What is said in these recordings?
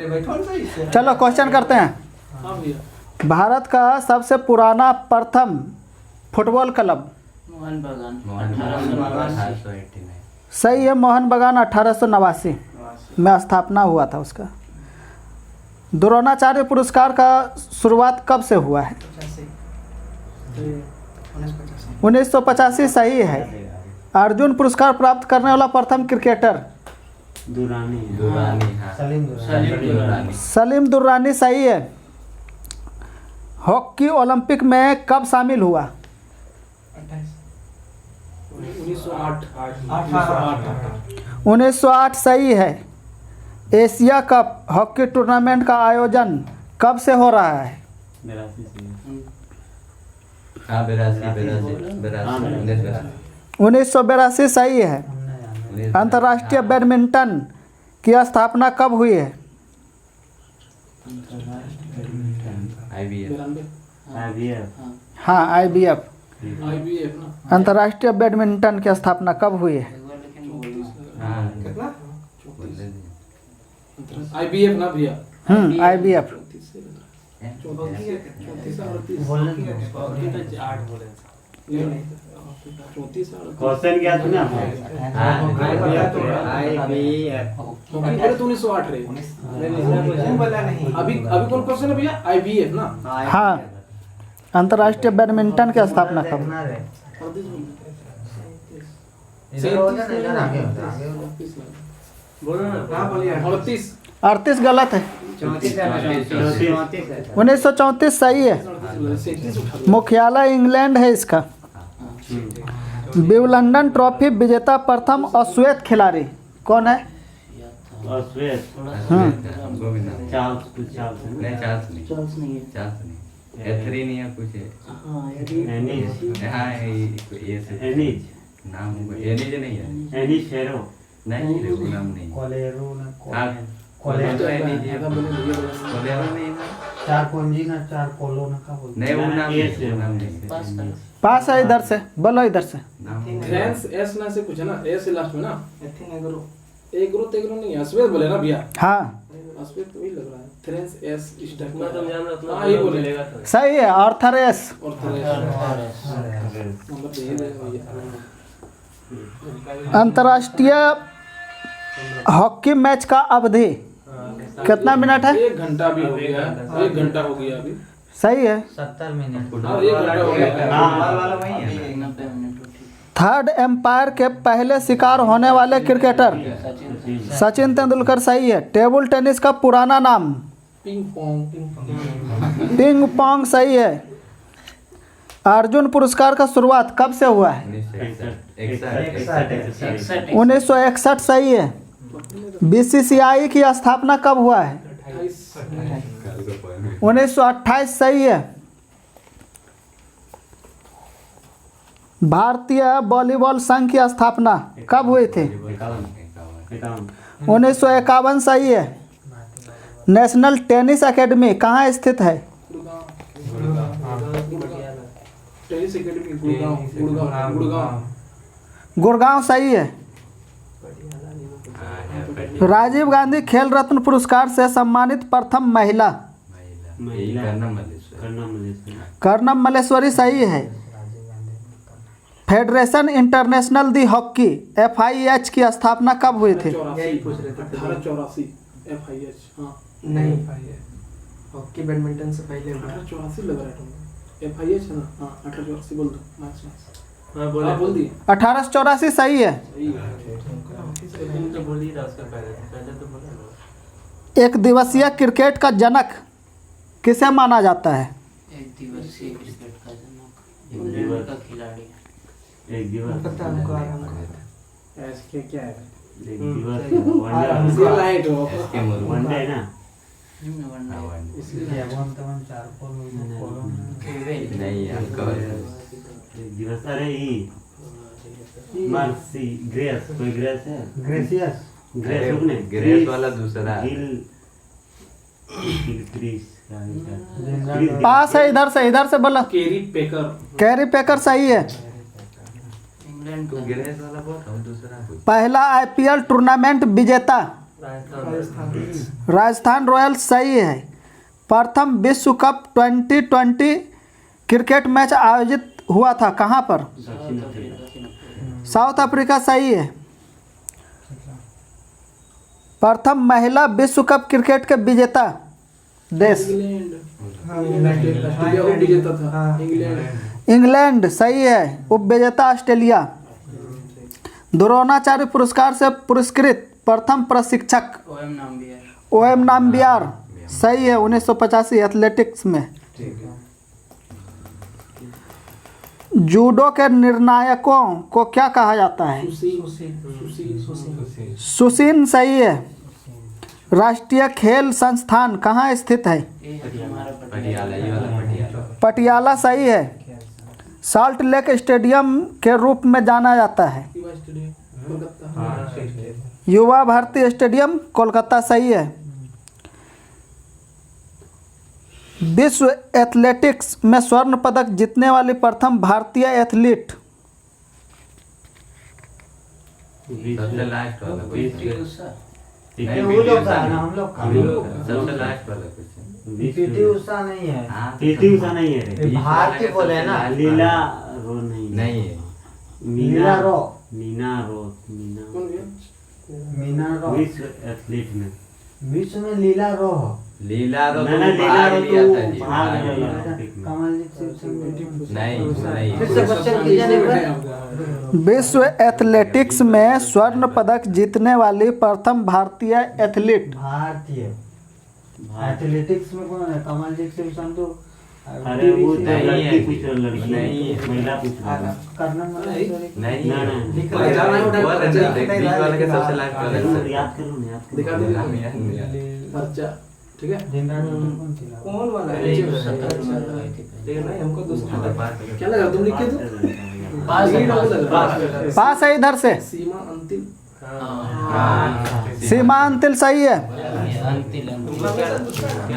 चलो क्वेश्चन करते हैं। हाँ भैया। भारत का सबसे पुराना प्रथम फुटबॉल क्लब। मोहन बगान सही है, मोहन बगान 1889 में स्थापना हुआ था उसका। द्रोणाचार्य पुरस्कार का शुरुआत कब से हुआ है? 1985 सही है। अर्जुन पुरस्कार प्राप्त करने वाला प्रथम क्रिकेटर? सलीम दुर्रानी सही है। हॉकी ओलंपिक में कब शामिल हुआ? 1908 सही है। एशिया कप हॉकी टूर्नामेंट का आयोजन कब से हो रहा है? 1982 सही है। अंतर्राष्ट्रीय बैडमिंटन की स्थापना कब हुई है? हाँ, IBF ना। अंतर्राष्ट्रीय बैडमिंटन की स्थापना कब हुई है? IBF ना भैया। IBF। क्वेश्चन क्या था ना? बोले तो 1908 रे। अभी कौन क्वेश्चन है भैया? IBF ना। हाँ, अंतर्राष्ट्रीय बैडमिंटन की स्थापना कब? 38 गलत है। 1934 सही है। मुख्यालय इंग्लैंड है इसका। विंबलडन ट्रॉफी विजेता प्रथम अश्वेत खिलाड़ी कौन है? पास है, इधर से बोलो, इधर से। थ्रेंस एस ना से कुछ है ना, एस से लास्ट में ना। एग्रो नहीं है, अश्वेत बोले ना भैया। हाँ अश्वेत तो वही लग रहा है। थ्रेंस एस इस टाइप का। हाँ ये बोलेगा। सही है, आर्थर एस। और थ्रेंस मतलब ये भैया। अंतर्राष्ट्रीय हॉकी मैच का अवधि कितना मिनट है? 1 घंटा भी हो गया। 1 घंटा हो गया अभी। सही है। 70 मिनट। 1 घंटा हो गया। थर्ड एम्पायर के पहले शिकार होने वाले क्रिकेटर? सचिन तेंदुलकर सही है। टेबल टेनिस का पुराना नाम? पिंग पोंग सही है। अर्जुन पुरस्कार का शुरुआत कब से हुआ है? 1961 सही है। BCCI की स्थापना कब हुआ है? 1928 सही है। भारतीय वॉलीबॉल संघ की स्थापना कब हुई थी? 1951 सही है। नेशनल टेनिस एकेडमी कहाँ स्थित है? Tennis academy Gurgaon. गुड़गांव सही है। राजीव गांधी खेल रत्न पुरस्कार से सम्मानित प्रथम महिला? कर्णम मल्लेश्वरी सही है। फेडरेशन इंटरनेशनल दी हॉकी FIH की स्थापना कब हुई थी? 1884 FIH। हाँ नहीं, हॉकी बैडमिंटन से पहले 1884 लग रहा है। FIH है ना। हाँ 1884 बोल दो। हाँ बोल दिए। 1884 सही है। एक दिवसीय क्रिकेट का जनक किसे माना जाता है? एक दिवसीय क्रिकेट का जनक इंग्लैंड का खिलाड़ी। एक दिवस पता हमको ऐसे क्या है? एक दिवस लाइट हो। वनडे ना। इसलिए एक दिवस अरे मार्सी ग्रेस कोई ग्रेस है? ग्रेसियस ग्रेस रुकने ग्रेस वाला दूसरा पास है, इधर से बोला। कैरी पेकर सही है। इंग्लैंड का ग्रेस वाला बोल रहा हूँ, दूसरा कोई। पहला IPL टूर्नामेंट विजेता? राजस्थान रॉयल्स सही है। प्रथम विश्व कप 2020 क्रिकेट मैच आयोजित हुआ था कहाँ पर? दक्षिण अफ्रीका। साउथ अफ्रीका सही है। प्रथम महिला विश्व कप क्रिकेट के विजेता देश? इंग्लैंड। ऑस्ट्रेलिया को विजेता था इंग्लैंड। इंग्लैंड सही है। उपविजेता ऑस्ट्रेलिया। द्रोणाचार्य पुरस्कार से पुरस्कृत प्रथम प्रशिक्षक? ओएम नाम्बियार सही है। 1985 एथलेटिक्स में। जूडो के निर्णायकों को क्या कहा जाता है? सुशीन सही है। राष्ट्रीय खेल संस्थान कहाँ स्थित है? पटियाला सही है। साल्ट लेक स्टेडियम के रूप में जाना जाता है? युवा भारती स्टेडियम कोलकाता सही है। विश्व एथलेटिक्स में स्वर्ण पदक जीतने वाली प्रथम भारतीय एथलीट? सबसे लास्ट वाला नहीं, वो लोग का ना, हम लोग का सबसे लास्ट वाला क्वेश्चन। पीटी उषा नहीं है। पीटी उषा नहीं है रे। भारतीय बोले ना। लीला रो नहीं है। नहीं है। मीना रो। मीना रो मीना कौन गया? मीना रो। विश्व एथलीट में विश्व में लीला रो। लीला रो मैंने तो लीला भाग रो लिया तो था जी, भाग भाग लिया लिया। ओलंपिक में। कमलजीत सिंह नहीं फिर से क्वेश्चन कीजिए नहीं। विश्व एथलेटिक्स में स्वर्ण पदक जीतने वाली प्रथम भारतीय एथलीट? भारतीय एथलेटिक्स में कौन है? कमलजीत सिंह संधू। अरे वो तो नहीं लड़की है। पूछ रहा लड़की नहीं है। महिला पूछ रहा कर्नल नहीं ना, ना। बोल रहे थे, बीच वाले के सबसे लास्ट वाला है। याद करो ना, याद करो। दिखा दीजिए। नाम याद नहीं आ रहा। पर्चा ठीक है। कौन वाला है? नहीं, हमको दूसरा क्या लगा तुम लिख के तो? पास है इधर से। सीमा अंतिम। सीमा अंतिल सही है।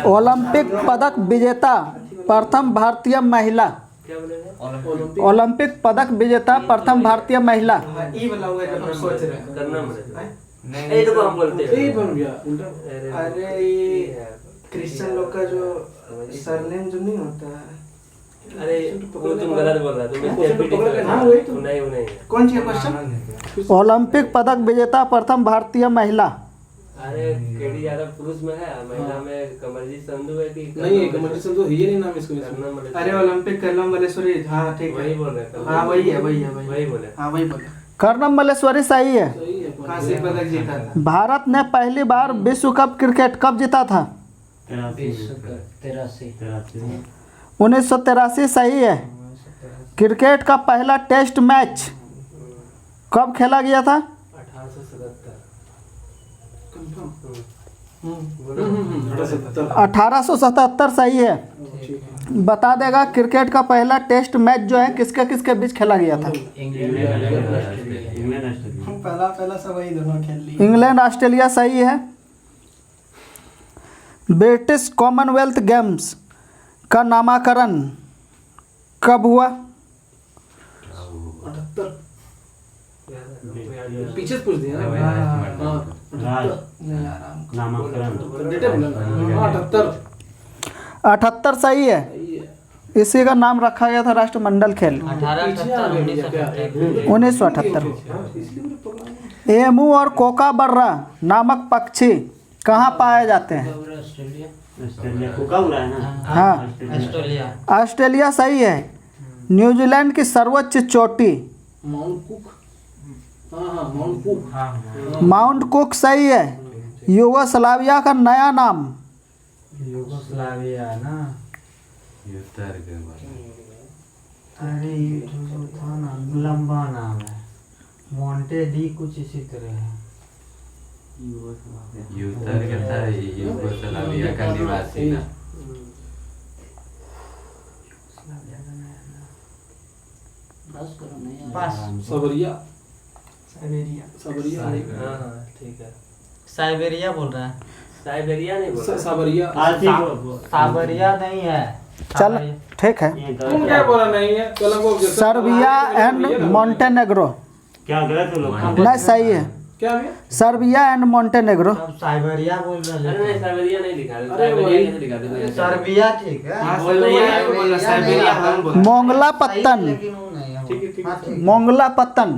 ओलंपिक पदक विजेता प्रथम भारतीय महिला? ओलंपिक पदक विजेता प्रथम भारतीय महिला? ई वाला हुआ है जो सोच रहे हैं। नहीं देखो हम बोलते हैं। यही बन गया उल्टा। अरे ये क्रिश्चियन लोग का जो सरनेम जो नहीं होता है। अरे वो तुम गलत बोल रहा तुम हाँ, वही तो। नहीं वो नहीं है। कौन सी क्वेश्चन? ओलंपिक पदक विजेता प्रथम भारतीय महिला? अरे केडी यादव पुरुष में है, महिला में कमलजीत संधू है कि नहीं है कमलजीत संधू है, ये नहीं नाम इसको। कर्नल मलेश्वरी। अरे ओलंपिक कर्नल मलेश्वरी। हाँ ठीक वही है। बोल रहे हैं। हाँ वही है वही बोले। हाँ वही बोले। कर्नल मलेश्वरी सही है। सही है। कांस्य पदक जीता था। भारत ने पहली बार विश्व कप क्रिकेट कब जीता था? 83 1983 सही है। क्रिकेट का पहला टेस्ट मैच कब खेला गया था? 1877। कंफर्म। 1877 सही है। बता देगा क्रिकेट का पहला टेस्ट मैच जो है किसके किसके बीच खेला गया था? England Australia. पहला सब वही दोनों खेल लिए। इंग्लैंड ऑस्ट्रेलिया सही है। ब्रिटिश कॉमनवेल्थ गेम्स का नामकरण कब हुआ? 78। पीछे से पूछ दिया ना। हाँ, राज 78। नामकरण डेटे बोला ना। 78। 78 सही है। सही है। इसी का नाम रखा गया था राष्ट्रमंडल खेल। 1978। एमू और कोकाबर्रा नामक पक्षी कहाँ पाए जाते हैं? ऑस्ट्रेलिया को कब रहा है ना? हाँ ऑस्ट्रेलिया सही है। न्यूजीलैंड की सर्वोच्च चोटी? Mount cook. हाँ माउंट कुक। माउंट कुक सही है। यूगोस्लाविया का नया नाम? यूगोस्लाविया ना। उत्तर के बाद अरे ये जो था ना लंबा नाम है। मोंटे डी कुछ इसी तरह है। उत्तर के था यूगोस्लाविया का निवासी ना। पास सबरिया। साइबेरिया। सबरिया। हाँ ठीक है। साइबेरिया बोल रहा है। साइबेरिया नहीं बोल रहा। सबरिया। साइबेरिया नहीं है। चल ठीक है। तुम क्या बोला नहीं है? कल हमको सर्बिया एंड मॉन्टेनेग्रो? क्या गलत हो लोग? नहीं सही है। क्या भैया? Serbia and Montenegro. सब साइबेरिया बोल अरे रहे नहीं हैं। साइबेरिया नहीं लिखा है, अरे साइबेरिया वही। कैसे लिखा देखो यहाँ। सर्बिया ठीक है। हाँ, बोल रही है, सर्बिया बोल रहा, साइबेरिया हम बोल मोंगला पत्तन। लेकिन वो नहीं है। ठीक है, ठीक है। हाँ, ठीक है। मोंगला पत्तन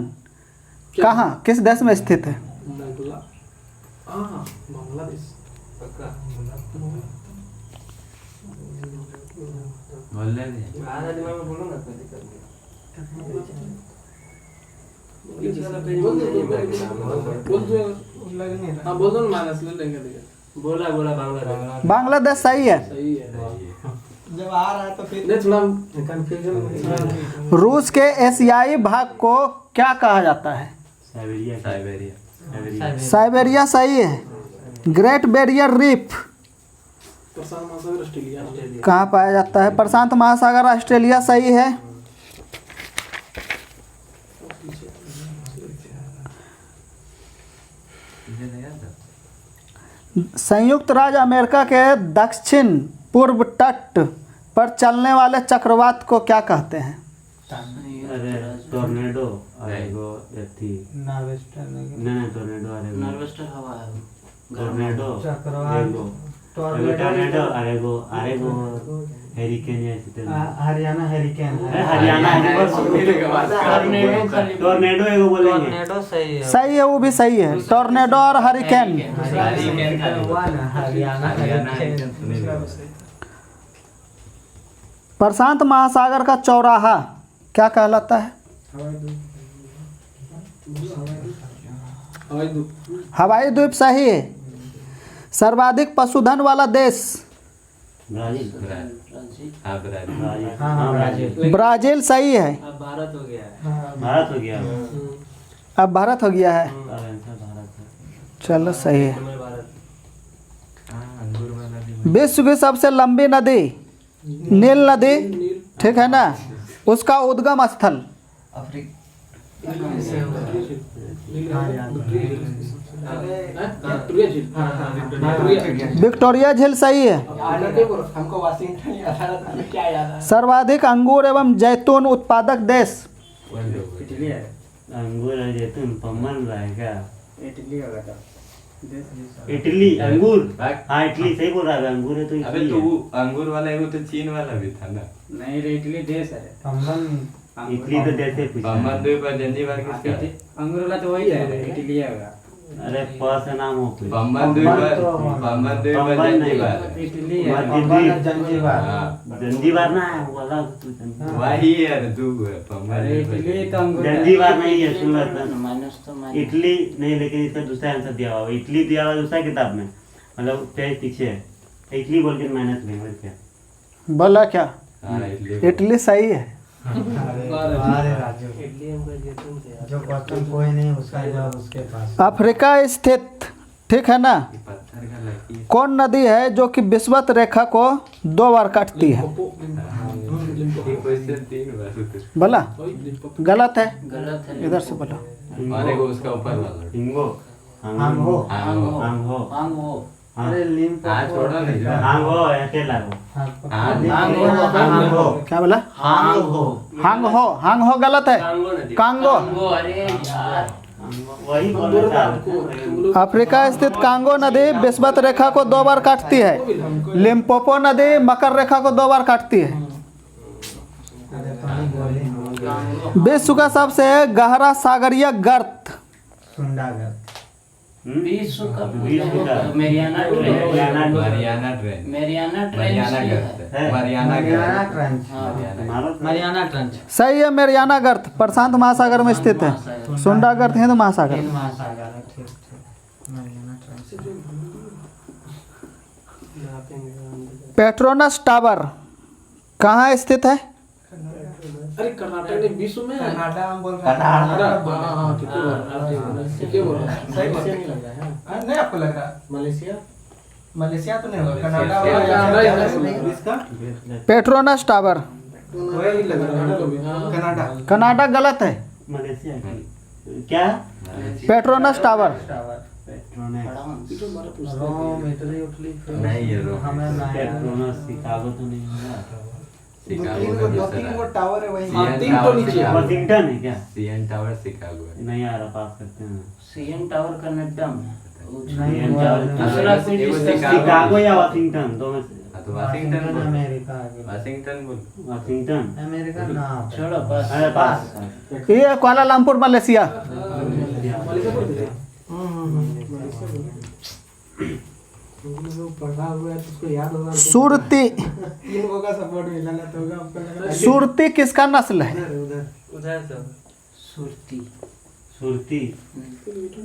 कहाँ, किस देश में स्थित है? मोंगला, हाँ बांग्लादेश। पक्का बोल रहे थे आधा दिमाग में बोलो ना, कोई दिक्कत नहीं। इंग्लिश वाला पेज बोल दो, नहीं बोल है, दो, बोल दो। लग नहीं रहा। हाँ बोल दो ना, माइनस ले लेंगे देखिए। बोला बांग्लादेश। बांग्लादेश सही है। सही है। जब आ रहा है तो फिर नहीं थोड़ा कंफ्यूजन। रूस के एशियाई भाग को क्या कहा जाता है? साइबेरिया साइबेरिया साइबेरिया सही है। ग्रेट बैरियर रीफ प्रशांत महासागर ऑस्ट्रेलिया। कहाँ पाया जाता है? प्रशांत महासागर ऑस्ट्रेलिया सही है। मुझे नहीं आता। संयुक्त राज्य अमेरिका के दक्षिण पूर्व तट पर चलने वाले चक्रवात को क्या कहते हैं? अरे टोर्नेडो आएगो यथी नार्वेस्टर नहीं। नहीं टोर्नेडो आएगो नार्वेस्टर हवा है वो। टोर्नेडो चक्रवात। आएगो टोर्नेडो आएगो हेरिकेन ऐसे हरियाणा हेरिकेन है। हरियाणा टोर्नेडो एगो बोलेंगे। टोर्नेडो सही है। सही है, वो भी सही है। टोर्नेडो और हरिकेन। हुआ ना, हरियाणा हेरिकेन। प्रशांत महासागर का चौराहा क्या कहलाता है? हवाई दूत। हवाई द्वीप सही है। सर्वाधिक पशुधन वाला देश? ब्राजील हाँ ब्राजील। हाँ, ब्राजील। ब्राजील सही है। अब भारत हो गया है। भारत हो गया अब भारत हो गया है। अब आंसर भारत है। चलो सही है। हमें भारत। हाँ अंगूर वाला भी। विश्व की सबसे लंबी नदी नील नदी, ठीक है ना? उसका उद्गम स्थल? विक्टोरिया झील। विक्टोरिया झील सही है। हमको वाशिंगटन याद आ रहा था, क्या याद आ सर्वाधिक अंगूर एवं जैतून उत्पादक देश? इटली है। अंगूर और जैतून पम्मन रहेगा। इटली होगा तो। इटली अंगूर। हाँ इटली सही बोल रहा है, अंगूर है तो अबे इटली तो है। वो अंगूर वाला एगो तो चीन वाला भी था ना। नहीं रे, इटली देश है। इटली तो जैसे पूछा बम्बन द्वीप और जंजीबार किसका है? अंगूर वाला तो वही है, इटली होगा। अरे प से नाम हो कोई बम्बन द्वीप और बम्बन जंजीबार। इटली है। जंजीबार। हाँ जंजीबार ना है वो वाला तू वही है दू है बम्बन द्वीप और अंगूर जंजीबार नहीं है, सुन लो इटली नहीं, लेकिन इसका दूसरा आंसर दिया हुआ इटली दिया हुआ दूसरा किताब में, मतलब पेज पीछे है इटली बोल के माइनस में और क्या बोला क्या? हाँ इटली। इटली सही है। अरे राजू, इटली हमको जैतून से याद। जो क्वेश्चन कोई नहीं उसका जवाब उसके पास। अफ्रीका स्थित, ठीक है ना, ये पत्थर का लकीर। कौन नदी है जो कि विषुवत रेखा को 2 बार काटती है? ये क्वेश्चन 3 बार होते। बोला गलत है, गलत है। इधर से बोलो। और एगो उसका ऊपर वाला। हिंगो हांगो। हांगो। हांगो हांगो। अरे हाँ छोड़ो नहीं। हांगो ऐसे लागो हांगो। क्या बोला? हांगो। हांग हो गलत है। कांगो नदी। कांगो। अरे यार। वही बोल रहा था। अफ्रीका स्थित कांगो नदी विषुवत रेखा को 2 बार काटती है। लिम्पोपो नदी मकर रेखा को 2 बार काटती है। विश्व का सबसे गहरा सागरीय गर्त? सुंडागर। विश्व का विश्व का Mariana trench. Mariana trench. Mariana trench Mariana है। गर्त है। है। मरियाना मरियाना गर्त। ट्रेंच। Bharat Mariana trench. सही है। मेरियाना गर्त प्रशांत महासागर में स्थित है। सुंडा गर्त हिंद महासागर। हिंद महासागर है, ठीक ठीक। Mariana trench. पेट्रोनस टावर कहाँ स्थित है? अरे कर्नाटक ने विश्व में है। कनाडा हम बोल रहे कनाडा। हैं। हाँ ठीक है बोल रहा है। ठीक है बोल रहा है। सही बोल रहे हैं। नहीं आपको लग रहा मलेशिया। मलेशिया तो नहीं होगा, कनाडा कनाडा होगा। इसका पेट्रोनस टावर वही लग रहा है हमको भी। हाँ। कनाडा। कनाडा गलत है। मलेशिया की क्या पेट्रोनस टावर इधर हमारा पूछता है। रोम, इटली, उटली। नहीं ये रोम। हमें नहीं। पेट्रोनस शिकागो तो नहीं होगा। दो तीन वो टावर है वही। हाँ, तीन तो नीचे है। वाशिंगटन है क्या? सीएन टावर शिकागो है। नहीं आ रहा, पास करते हैं। सीएन टावर कनाडा में। सीएन टावर दूसरा सिटी वो शिकागो या वाशिंगटन, दो में से। हाँ, तो वाशिंगटन बोल। अमेरिका आगे। वाशिंगटन बोल। वाशिंगटन। अमेरिका ना छोड़ो बस। अरे पास। ये कुआलालंपुर मलेशिया। पढ़ा हुआ है तो उसको याद होगा। सुरती। तीन लोगों का सपोर्ट मिला ना तो होगा आपका लगा। सुरती किसका नस्ल है? उधर तो सुरती सुरती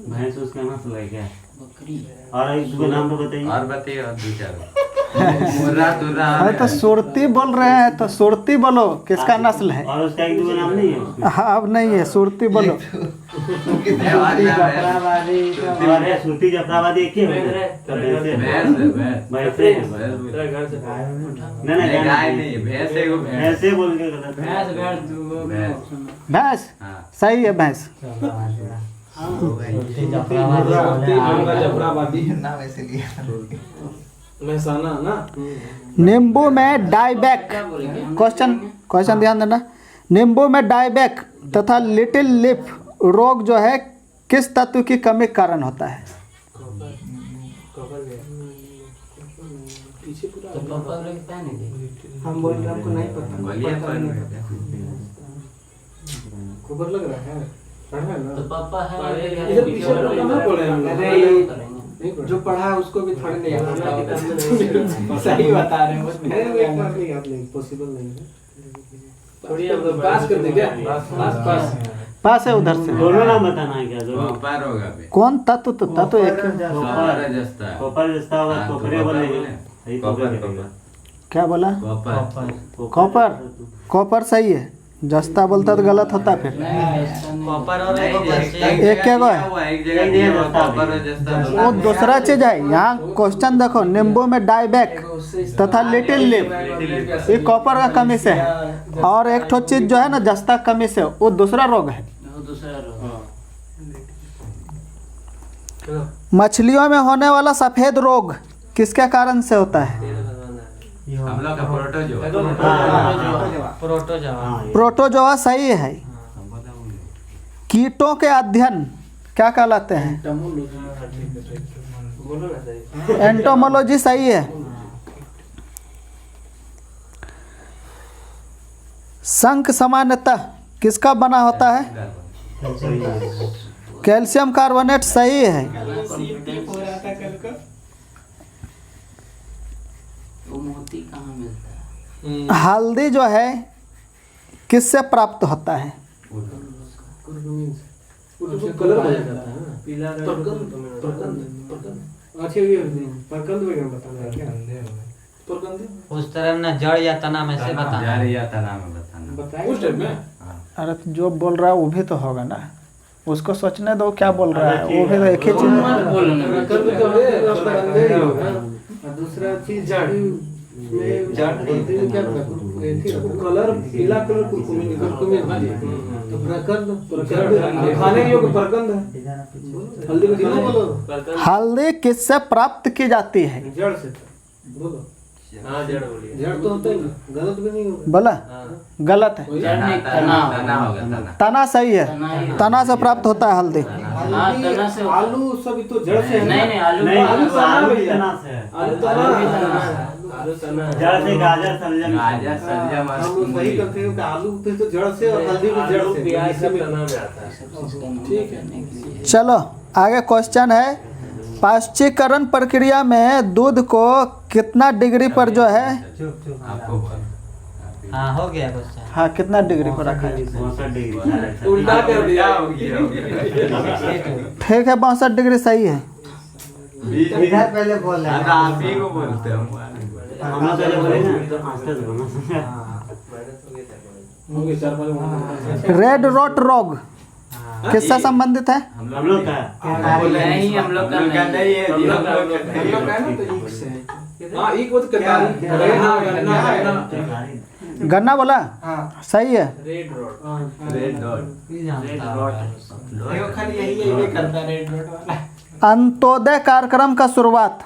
भैंस उसका नस्ल है क्या? बकरी। और एक दूसरा नाम तो बताइए। और बताइए, और दो चार। मुर्रा तुर्रा। अरे तो सुरती बोल रहे हैं तो सुरती बोलो, किसका नस्ल है? और उसका एक दूसरा नाम नहीं है उसमें? हाँ, अब नहीं है, सुरती बोलो। अरे सुरती जफराबादी एक ही होता है। तो भैंसे है। भैंसे है। नहीं नहीं, गाय नहीं, भैंस है वो, भैंस। भैंसे बोल के गलत है। भैंस भैंस दूगो भैंस। भैंस हाँ। सही है, भैंस। जफराबादी महसाना ना। नींबू में डाइबैक। क्वेश्चन ध्यान देना। नींबू में डाइबैक तथा लिटिल लिफ रोग जो है किस तत्व की कमी के कारण होता है? पीछे पूरा तो पापा लगता नहीं। हम बोल रहे हमको नहीं पता। बोलिए पता पर। नहीं पता। खबर लग रहा है। पढ़ा है ना? तो पापा है इधर पीछे पूरा कहाँ पढ़े हम लोग? अरे नहीं पढ़ा। जो पढ़ा है उसको भी थोड़ी नहीं आता। सही बता रहे हो। अरे वो एक बार नहीं, आप नहीं, पॉसिबल नहीं है। थोड़ी अब पास कर दे क्या? पास। पास है उधर से। दोनों नाम बताना है क्या? दोनों कॉपर होगा बे। कौन तत्व? तो तत्व एक है। कॉपर जस्ता है। कॉपर जस्ता होगा, हाँ, तो कॉपरे कॉपर बोलेंगे। बोले। सही कॉपर, कॉपर कॉपर। क्या बोला? कॉपर। कॉपर। कॉपर सही है। जस्ता बोलता तो गलत होता फिर। कॉपर और नहीं, एक क्या को है? एक जगह दिया हुआ, कॉपर और जस्ता वो दोनों। दूसरा चीज है। यहाँ क्वेश्चन देखो, नींबू में डाइबैक तथा लिटिल लिफ, ये कॉपर का कमी से है। और एक ठो चीज जो है ना जस्ता कमी से, वो दूसरा रोग है। वो दूसरा रोग। मछलियों में होने वाला सफेद रोग किसके कारण से होता है? हम लोग का प्रोटोजो। प्रोटोजोआ। प्रोटोजोआ सही है। कीटों के अध्ययन क्या कहलाते हैं? बोलो ना सही। एंटोमोलॉजी सही है। शंख सामान्यतः किसका बना होता है? कैल्शियम कार्बोनेट सही है। वो मोती कहाँ मिलता है? हल्दी जो है किससे प्राप्त होता है? कलर बदल जाता है ना। पीला परकंद। अच्छे भी परकंद वगैरह बताना है क्या? परकंद उस तरह ना जड़ या तना में से बताना। जा रही है तना में बताना। बताएं उस टाइप में। हाँ। अरे तो जो बोल रहा है वो भी तो होगा ना, उसको सोचने दो क्या बोल रहा है। वो भी तो एक ही चीज है। परकंद तो है, परकंद ही होगा। और दूसरा चीज जड़ में क्या कलर पीला कलर कुरकुमी तो परकंद खाने योग्य परकंद है। हल्दी को खाने बोलो। हल्दी किससे प्राप्त की जाती है? जड़ से बोलो। हाँ जड़ बोलिए। जड़ तो होता ही गलत भी नहीं होगा। बोला गलत है। तना होगा, तना। तना सही है। तना से प्राप्त होता है हल्दी। तना से आलू सभी तो जड़ से है ना? नहीं आलू नहीं, आलू तना आलू भी है। तना से है। आलू तना आलू तना जड़ से गाजर सलजम। गाजर सलजम हम लोग सही करते हैं कि आलू तो जड़ से और हल्दी भी जड़ से। प्याज से तना में आता है। ठीक है। चलो आगे क्वेश्चन है, पाश्चीकरण प्रक्रिया में दूध को कितना डिग्री पर जो है? चुप चुप। आपको बोल। हाँ हो गया क्वेश्चन। हाँ, कितना डिग्री पर रखा है? 62 डिग्री। उल्टा कर दिया। हो गया। ठीक है, 62 डिग्री सही है। इधर पहले बोल रहे हाँ, आप ही को बोलते हैं। हम लोग पहले बोले ना तो 5 बना। होंगे 4-5 रेड रोट रोग किससे संबंधित है? हम लोग का नहीं हम लोग का नहीं है। हम लोग का है ना तो ईख से है। हाँ ईख वो तो कटारी। गन्ना गन्ना बोला हाँ। सही है। Red road. Red dot. देखो खाली यही करता है रेड डॉट वाला। अंत्योदय कार्यक्रम का शुरुआत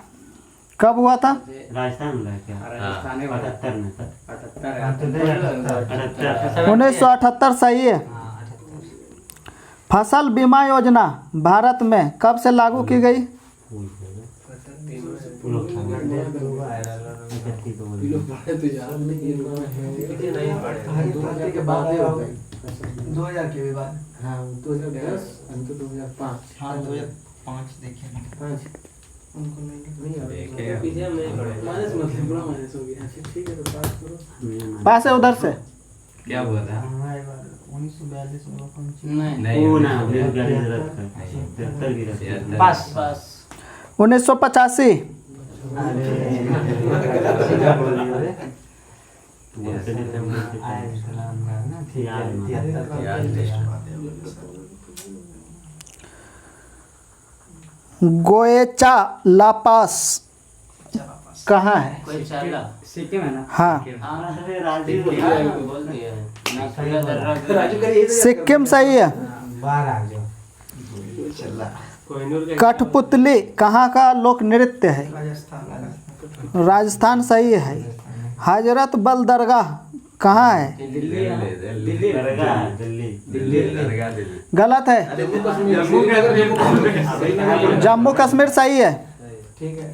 कब हुआ था? राजस्थान में क्या? राजस्थान में 78 में था। 1978 सही है। फसल बीमा योजना भारत में कब से लागू की गई? के बाद 2000 के भी बाद। हाँ 2010 अंत 2005। हाँ 2005 देखे उनको नहीं माइनस मतलब पूरा माइनस हो गया। अच्छा ठीक है तो पास करो। पास है उधर से। क्या हुआ था? 1942 में नहीं वो ना पास 1985 गोएचा लापास कहाँ है? कोई चाला सिक्किम है ना? हाँ राजीव बोल दिया ना पूरा दर्रा सिक्किम सही है। बाहर आ जाओ। कठपुतली कहाँ का लोक नृत्य है? राजस्थान। राजस्थान सही है। हजरत बल दरगाह कहाँ है? दिल्ली गलत है। जम्मू कश्मीर सही है। ठीक है।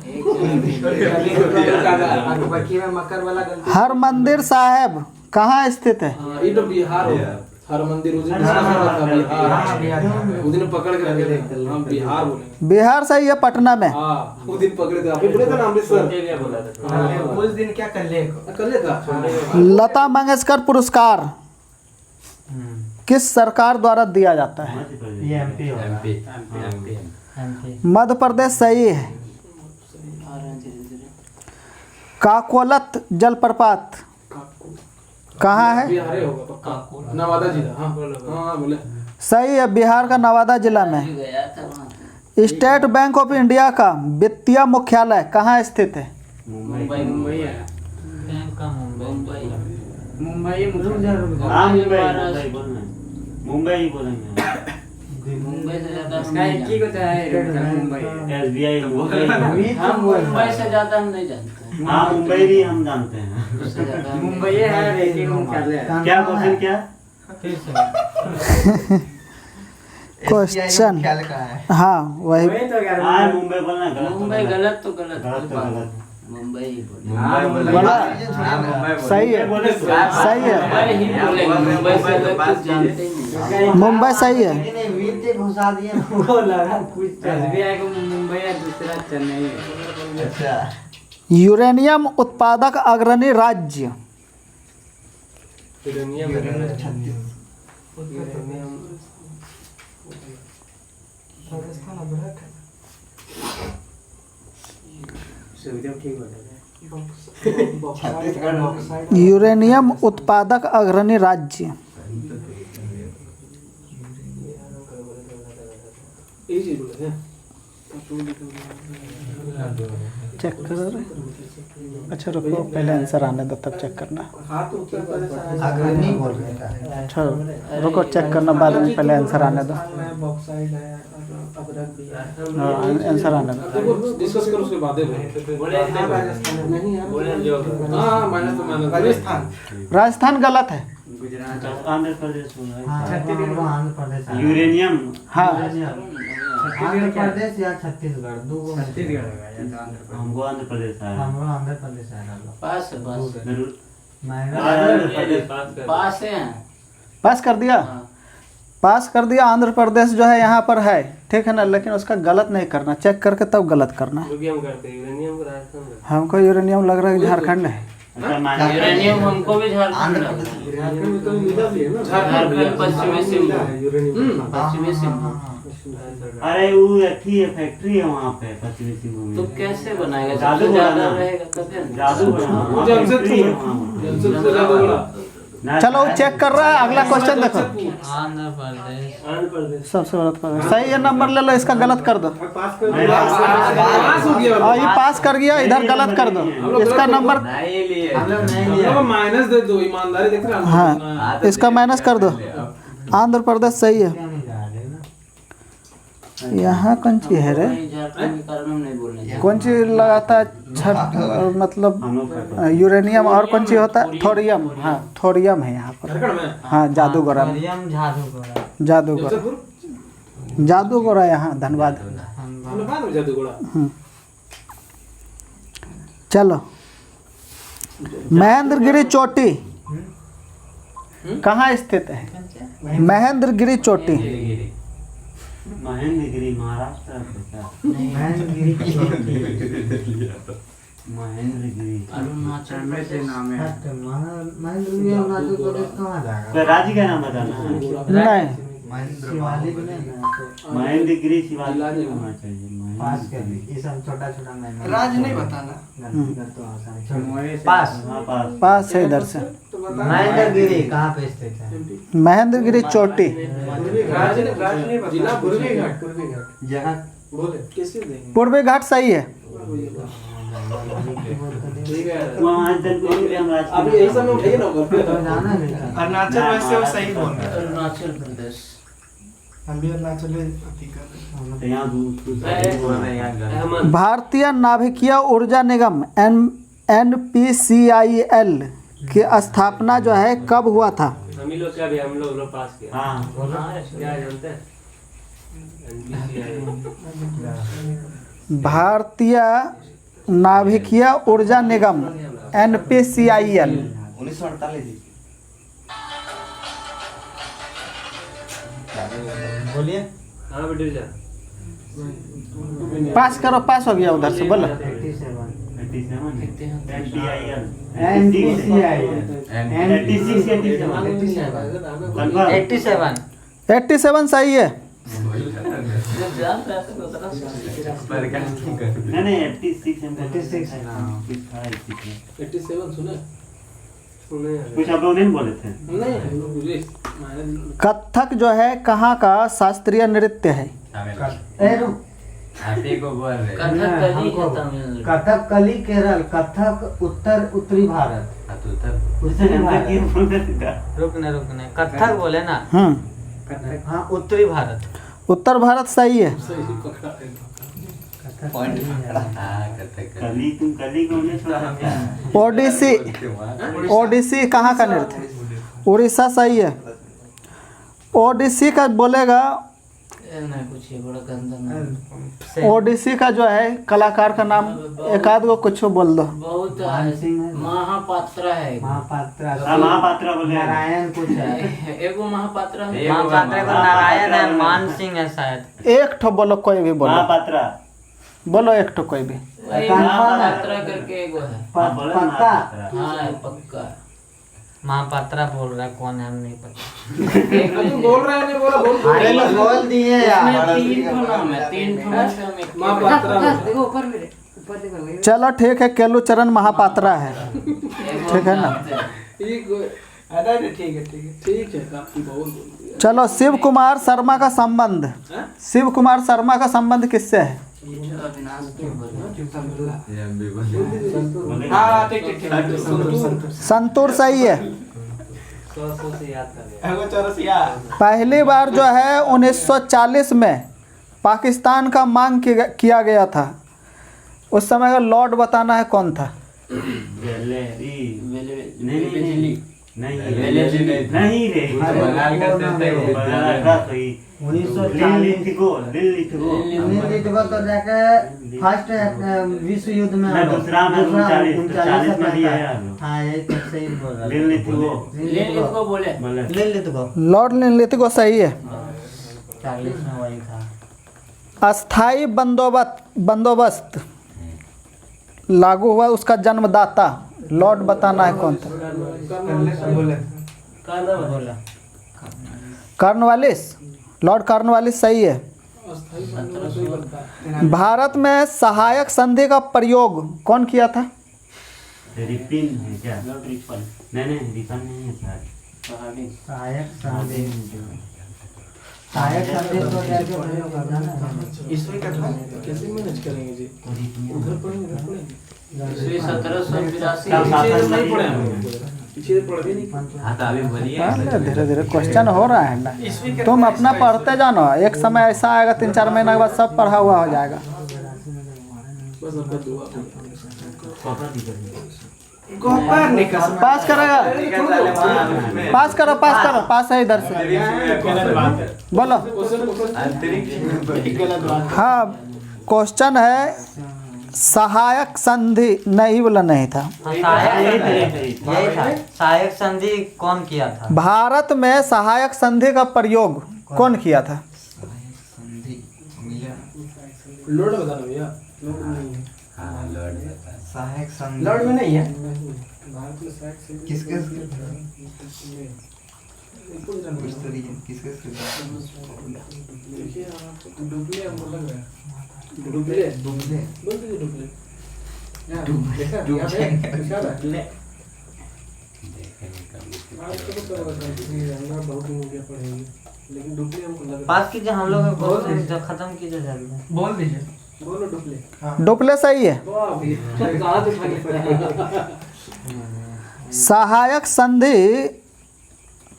बाकी में मकर वाला गलती। हर मंदिर साहेब कहाँ स्थित है? ये तो बिहार होगा। हर मंदिर उस दिन उस दिन पकड़ के रखे थे। हम बिहार बोले। बिहार सही है। पटना में। हाँ उस दिन पकड़े थे। आपने बोले था ना अमृतसर। उस दिन क्या कर ले कर लेता। लता मंगेशकर पुरस्कार किस सरकार द्वारा दिया जाता है? ये एमपी होगा। एमपी मध्य प्रदेश सही है। काकोलत जलप्रपात कहाँ है? बिहार होगा पक्का। नवादा जिला। हाँ हाँ बोले। सही है। बिहार का नवादा जिला में। गया था वहाँ स्टेट बैंक ऑफ इंडिया का वित्तीय मुख्यालय कहाँ स्थित है? मुंबई है बैंक का मुंबई मुंबई मुंबई बोलेंगे। मुंबई से ज्यादा इसका एक ही को है मुंबई। SBI मुंबई। हम मुंबई से ज्यादा हम नहीं जानते हाँ मुंबई भी हम जानते हैं। उससे ज्यादा हम- मुंबई है एक ही मुख्यालय है। क्या क्वेश्चन क्या? क्वेश्चन ख्याल का है। हाँ वही। वही तो कह रहा हाँ हूँ। मुंबई बोलना गलत। मुंबई गलत तो गलत गलत तो गलत। मुंबई ही बोले बोला सही है। सही है। मुंबई ही बोले मुंबई से अलग कुछ जानते ही नहीं मुंबई सही है। वीरते घुसा दिए ना, वो लगा कुछ SBI को मुंबई है, दूसरा चेन्नई है। अच्छा। यूरेनियम उत्पादक अग्रणी राज्य यूरेनियम राजस्थान अभ्रक है। छत्तीसगढ़। यूरेनियम उत्पादक अग्रणी राज्य यही चीज बोले थे। चेक करो रे। अच्छा रुको पहले आंसर आने दो तब चेक करना। हाथ ऊपर पर अग्रणी बोल रहे हैं। अच्छा रुको चेक करना बाद में पहले आंसर आने दो। बॉक्साइड है अदरक भी है। हाँ आंसर आने दो। देखो डिस्कस करो उसके बाद बोले राजस्थान नहीं यार बोले जो हां माइनस तो माइनस राजस्थान। राजस्थान गलत है। आंध्र प्रदेश बोला है। छत्तीसगढ़ आंध्र प्रदेश है। यूरेनियम हाँ आंध्र प्रदेश या छत्तीसगढ़ दो छत्तीसगढ़ हमको आंध्र प्रदेश आया। हमरो आंध्र प्रदेश है। पास है बस जरूर पास है पास कर दिया। हाँ। पास कर दिया। आंध्र प्रदेश जो है यहाँ पर है ठीक है ना, लेकिन उसका गलत नहीं करना, चेक करके तब गलत करना। हम करते हैं यूरेनियम को राजस्थान में। हमको यूरेनियम लग रहा है कि झारखंड है। यूरेनियम हमको भी झारखंड लगा। झारखंड में तो मिला भी है ना। झारखंड पश्चिमी सिंहभूम यूरेनियम पश्चिमी सिंहभूम अरे वो अच्छी है फैक्ट्री है वहाँ पे पश्चिमी सिंहभूम तो में। कैसे बनाएगा? जादू सबसे ज्यादा बनाना। रहेगा तभी ना। जादू बना वो जमशेदपुर जमशेदपुर ज्यादा बड़ा। चलो वो चेक कर रहा है। अगला क्वेश्चन देखो। आंध्र प्रदेश आंध्र प्रदेश सबसे गलत कर सही है। नंबर ले लो, इसका गलत कर दो। पास कर दिया। पास हो गया। और ये पास कर गया, इधर गलत कर दो। इसका नंबर हम लोग नहीं हम लिया। लोग माइनस दे दो ईमानदारी देख रहे हैं। हाँ इसका माइनस कर दो। आंध्र प्रदेश सही है। यहाँ कौन ची है रे? झारखंड के कारण हम नहीं बोलने जाते। कौन ची लगाता है छठ मतलब हम लोग का यूरेनियम और कौन ची होता है? थोरियम। हाँ थोरियम है यहाँ पर। झारखंड में हाँ जादूगोरा में। मरियम जादूगोरा जादूगोरा जमशेदपुर जादूगोरा यहाँ धनबाद। धनबाद में जादूगोड़ा। चलो महेंद्रगिरी चोटी कहाँ स्थित है? महेंद्रगिरी चोटी महेंद्रगिरी महाराष्ट्र में क्या? महेंद्रगिरी महेंद्रगिरी अरुणाचल प्रदेश। महेंद्रगिरी अरुणाचल प्रदेश कहाँ जाएगा? कोई राज्य का नाम बताना है? नहीं शिवालिक में ना तो महेंद्रगिरी शिवालिक होना चाहिए। पास कर महेंद्रगिरी ये सब छोटा छोटा नहीं राज्य नहीं बताना। गलती कर तो आसान पास हाँ पास पास है इधर से। महेंद्रगिरी कहाँ पे स्थित है? महेंद्रगिरी चोटी राज्य नहीं बताना। जिला पूर्वी घाट। पूर्वी घाट जगह बोले कैसे देंगे? पूर्वी घाट सही है। ठीक है। वहाँ तक के लिए हम राज्य अभी यही सब में उठाइए ना तो जाना नहीं था। अरुणाचल वैसे वो सही बोल रहा है। अरुणाचल प्रदेश। हम भी अरुणाचल अति कर रहे हैं। तो यहाँ दूर भारतीय नाभिकीय ऊर्जा निगम NPCIL की स्थापना जो है कब हुआ था? हम ही लोग क्या भी हम लोग पास किया। हाँ क्या जानते हैं? भारतीय नाभिकीय ऊर्जा निगम NPCIL 1948 बोलिए हाँ बेटे जा। पास करो। पास हो गया उधर से बोलो। 87 सही है। जब जान रहा था उतना नहीं 86 86 87 सुने? सुने कुछ आप लोग नहीं बोले थे? नहीं हम लोग बुझे माने कथक जो है कहाँ का शास्त्रीय नृत्य है? आप ही को बोल रहे हैं। कथकली है तमिलनाडु। कथकली केरल कथक उत्तरी भारत हाँ, तो उधर उससे नंबर की बोलते थे। रुकने कथक बोले ना हाँ उत्तरी भारत उत्तर भारत सही है। सही पकड़ा है। पॉइंट हाँ कथक कली तुम कली को नहीं छोड़ा क्या? ओडिसी कहाँ का नृत्य? उड़ीसा सही है। ओडिसी का बोलेगा। नहीं कुछ ये बड़ा गंदा नाम। ओडिसी का जो है कलाकार का नाम एक आध को कुछ बोल दो। बहुत महापात्रा है। महापात्रा हाँ महापात्रा बोले। नारायण कुछ है एगो महापात्रा है। महापात्रा को नारायण है मान सिंह है शायद एक ठो बोलो कोई भी बोलो। महापात्रा बोलो एक ठो कोई भी। वही महापात्रा करके एगो है। हाँ, बोले पक्का महापात्रा। हाँ पक्का। महापात्रा बोल रहा है कौन है हम नहीं पता तू बोल रहा है नहीं बोला बोल। अरे लोग बोल दिए यार इसमें 3 ठो नाम है। 3 ठो में से हम एक महापात्रा देखो ऊपर मेरे ऊपर देखो। चलो ठीक है। केलुचरण महापात्रा है। ठीक है ना? ठीक है। अरे ठीक है काफी बहुत बोल दिया। चलो शिव कुमार शर्मा का संबंध। हाँ? शिव कुमार शर्मा का संबंध किससे है? अविनाश क्यों बोल? ये हम भी बोले। हाँ ठीक। संतूर सही है। 100 से याद कर लिया। पहली बार जो है 1940 में पाकिस्तान का मांग किया गया था। उस समय का लॉर्ड बताना है कौन था? नहीं रे बंगाल का सिस्टम बंगाल का सही। 1940 दिल्ली तो जाके फर्स्ट विश्व युद्ध में मैं दूसरा में 39 में दिया है यार। हाँ ये तो सही बोल रहा दिल्ली थी वो ले को बोले। बोले ले ले तो लॉर्ड लिनलिथगो सही है। 40 में वही था अस्थाई बंदोबस्त लागू हुआ। उसका जन्मदाता लॉर्ड बताना है कौन था? बोला कॉर्नवालिस। लॉर्ड कॉर्नवालिस सही है। भारत में सहायक संधि का प्रयोग कौन किया था? रिपिन है क्या? नहीं रिपन नहीं है शायद। सहायक संदेश तो जाके प्रयोग करना है। ईस्वी का था। कैसे मैनेज करेंगे जी? उधर पढ़ेंगे इधर पढ़ेंगे। ईस्वी 1782। कल नहीं पढ़े हम। पीछे पढ़ भी नहीं। हाँ तो अभी बोलिए धीरे धीरे क्वेश्चन हो रहा है ना, तुम अपना पढ़ते जानो, एक समय ऐसा आएगा 3-4 महीना के बाद सब पढ़ा हुआ हो जाएगा। बस आपका दुआ गोपाल निकाल पास करेगा, पास करो, पास है इधर से, बोलो। हाँ, क्वेश्चन है सहायक संधि, नहीं बोला, नहीं था। यही था। सहायक संधि कौन किया था? भारत में सहायक संधि का प्रयोग कौन किया था? लोड बताना भैया। हाँ लॉर्ड सहायक संधि लॉर्ड में नहीं है। भारत में सहायक संधि किसके देखिए आपको डुप्ले हमको लग रहा है। डुप्ले बोल दीजिए डुप्ले। देखा आपको तो हमने बहुत दिन हो गया पढ़ेंगे, लेकिन डुप्ले हमको लग रहा पास कीजिए, हम लोग बहुत जब खत्म कीजिए जल्दी। बोल दीजिए। है। बोलो डुप्ले। डुप्ले सही है। वाह भैया, कहाँ से खाली पढ़े? सहायक संधि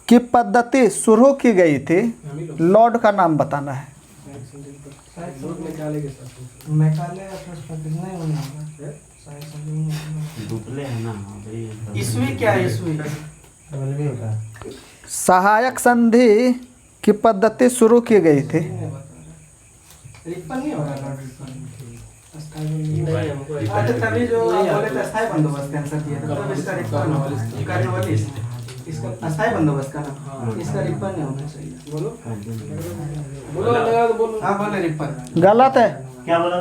की पद्धति शुरू की गई थी, लॉर्ड का नाम बताना है। लोड निकाले के साथ मेघालय नहीं होना होगा। सहायक संधि नहीं होना। दुबले है ना भाई। ईस्वी क्या है? ईस्वी सहायक संधि की पद्धति शुरू की गई थी। रिपन नहीं हो रहा लॉर्ड रिपन। नहीं हमको अच्छा तभी जो बोले थे अस्थायी बंदोबस्त कैंसिल किया था, तब इसका रिपन हो कार्नवालिस, इसका अस्थायी बंदोबस्त का नाम, इसका रिपन नहीं होना चाहिए। बोलो बोलो लगा तो बोलो। हाँ बोले रिपन। गलत है। क्या बोला?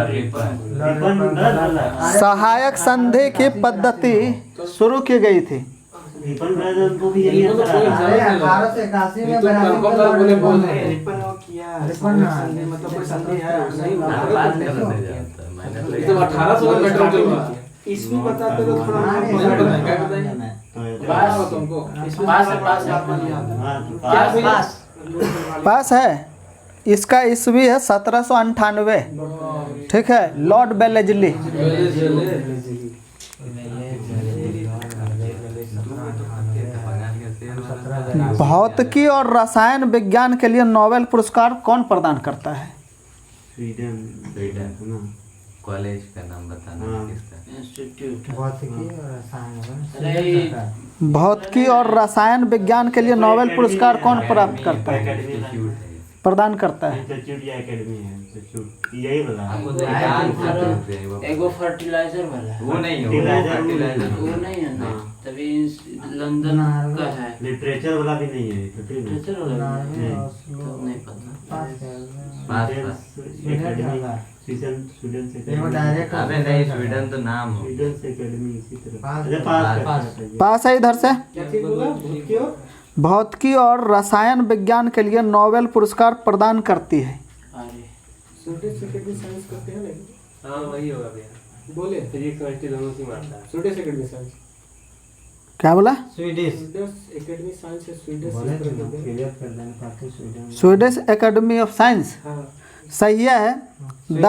रिपन रिपन गलत बोला। सहायक संधि की पद्धति शुरू की गई थी। रिपन ब्रदर को भी यही रिपन तो आंसर कोई आता है। जरूरत नहीं लगा। 1881 में तो कंफर्म कर बोले बोल रहे हैं। रिपन वो किया। रिपन ना। संधि मतलब कोई संधि है नहीं हाँ, बात नहीं करते जाता मैंने ये तो 1800 का मेट्रो चल रहा है। ईस्वी बताते तो थोड़ा मुझे बताएं, क्या बताएं? पास बताओ तुमको। पास है। हाँ, तो क्या पास पास? पास है। इसका ईस्वी है 1798। ठीक है, लॉर्ड बेलेजली। भौतिकी और रसायन विज्ञान के लिए नोबेल पुरस्कार कौन प्रदान करता है? Sweden Sweden. है ना। कॉलेज का नाम बताना हाँ। किसका? भौतिकी और रसायन। भौतिकी और रसायन विज्ञान के लिए नोबेल पुरस्कार कौन प्राप्त करता है, इंस्टीट्यूट है प्रदान करता है? इंस्टीट्यूट या एकेडमी है इंस्टीट्यूट, यही बोला। एगो फर्टिलाइजर वाला है। वो नहीं फर्टिलाइजर हो वो नहीं है ना, तभी लंदन का है। लिटरेचर वाला भी नहीं है तो ठीक है। टीचर वाला है, नहीं। तो नहीं पता। स्वीडन से अबे नहीं स्वीडन तो नाम हो। स्वीडन से एकेडमी इसी तरह। पास- अरे पास पास- पास है इधर से। क्या चीज बोला? भूतकी और भौतिकी और रसायन विज्ञान के लिए नोबेल पुरस्कार प्रदान करती है। अरे स्टूडेंट सेकेंडरी साइंस करते हैं लेकिन हाँ वही होगा भैया। बोले फिजिक्स केमिस्ट्री दोनों से मारता है। Student secondary science. क्या बोला? स्वीडिश। स्टूडेंट एकेडमी साइंस है स्टूडेंट बोले थे ना, से। क्लियर कर देना पाते Sweden. Swedish academy of science हाँ सही है। The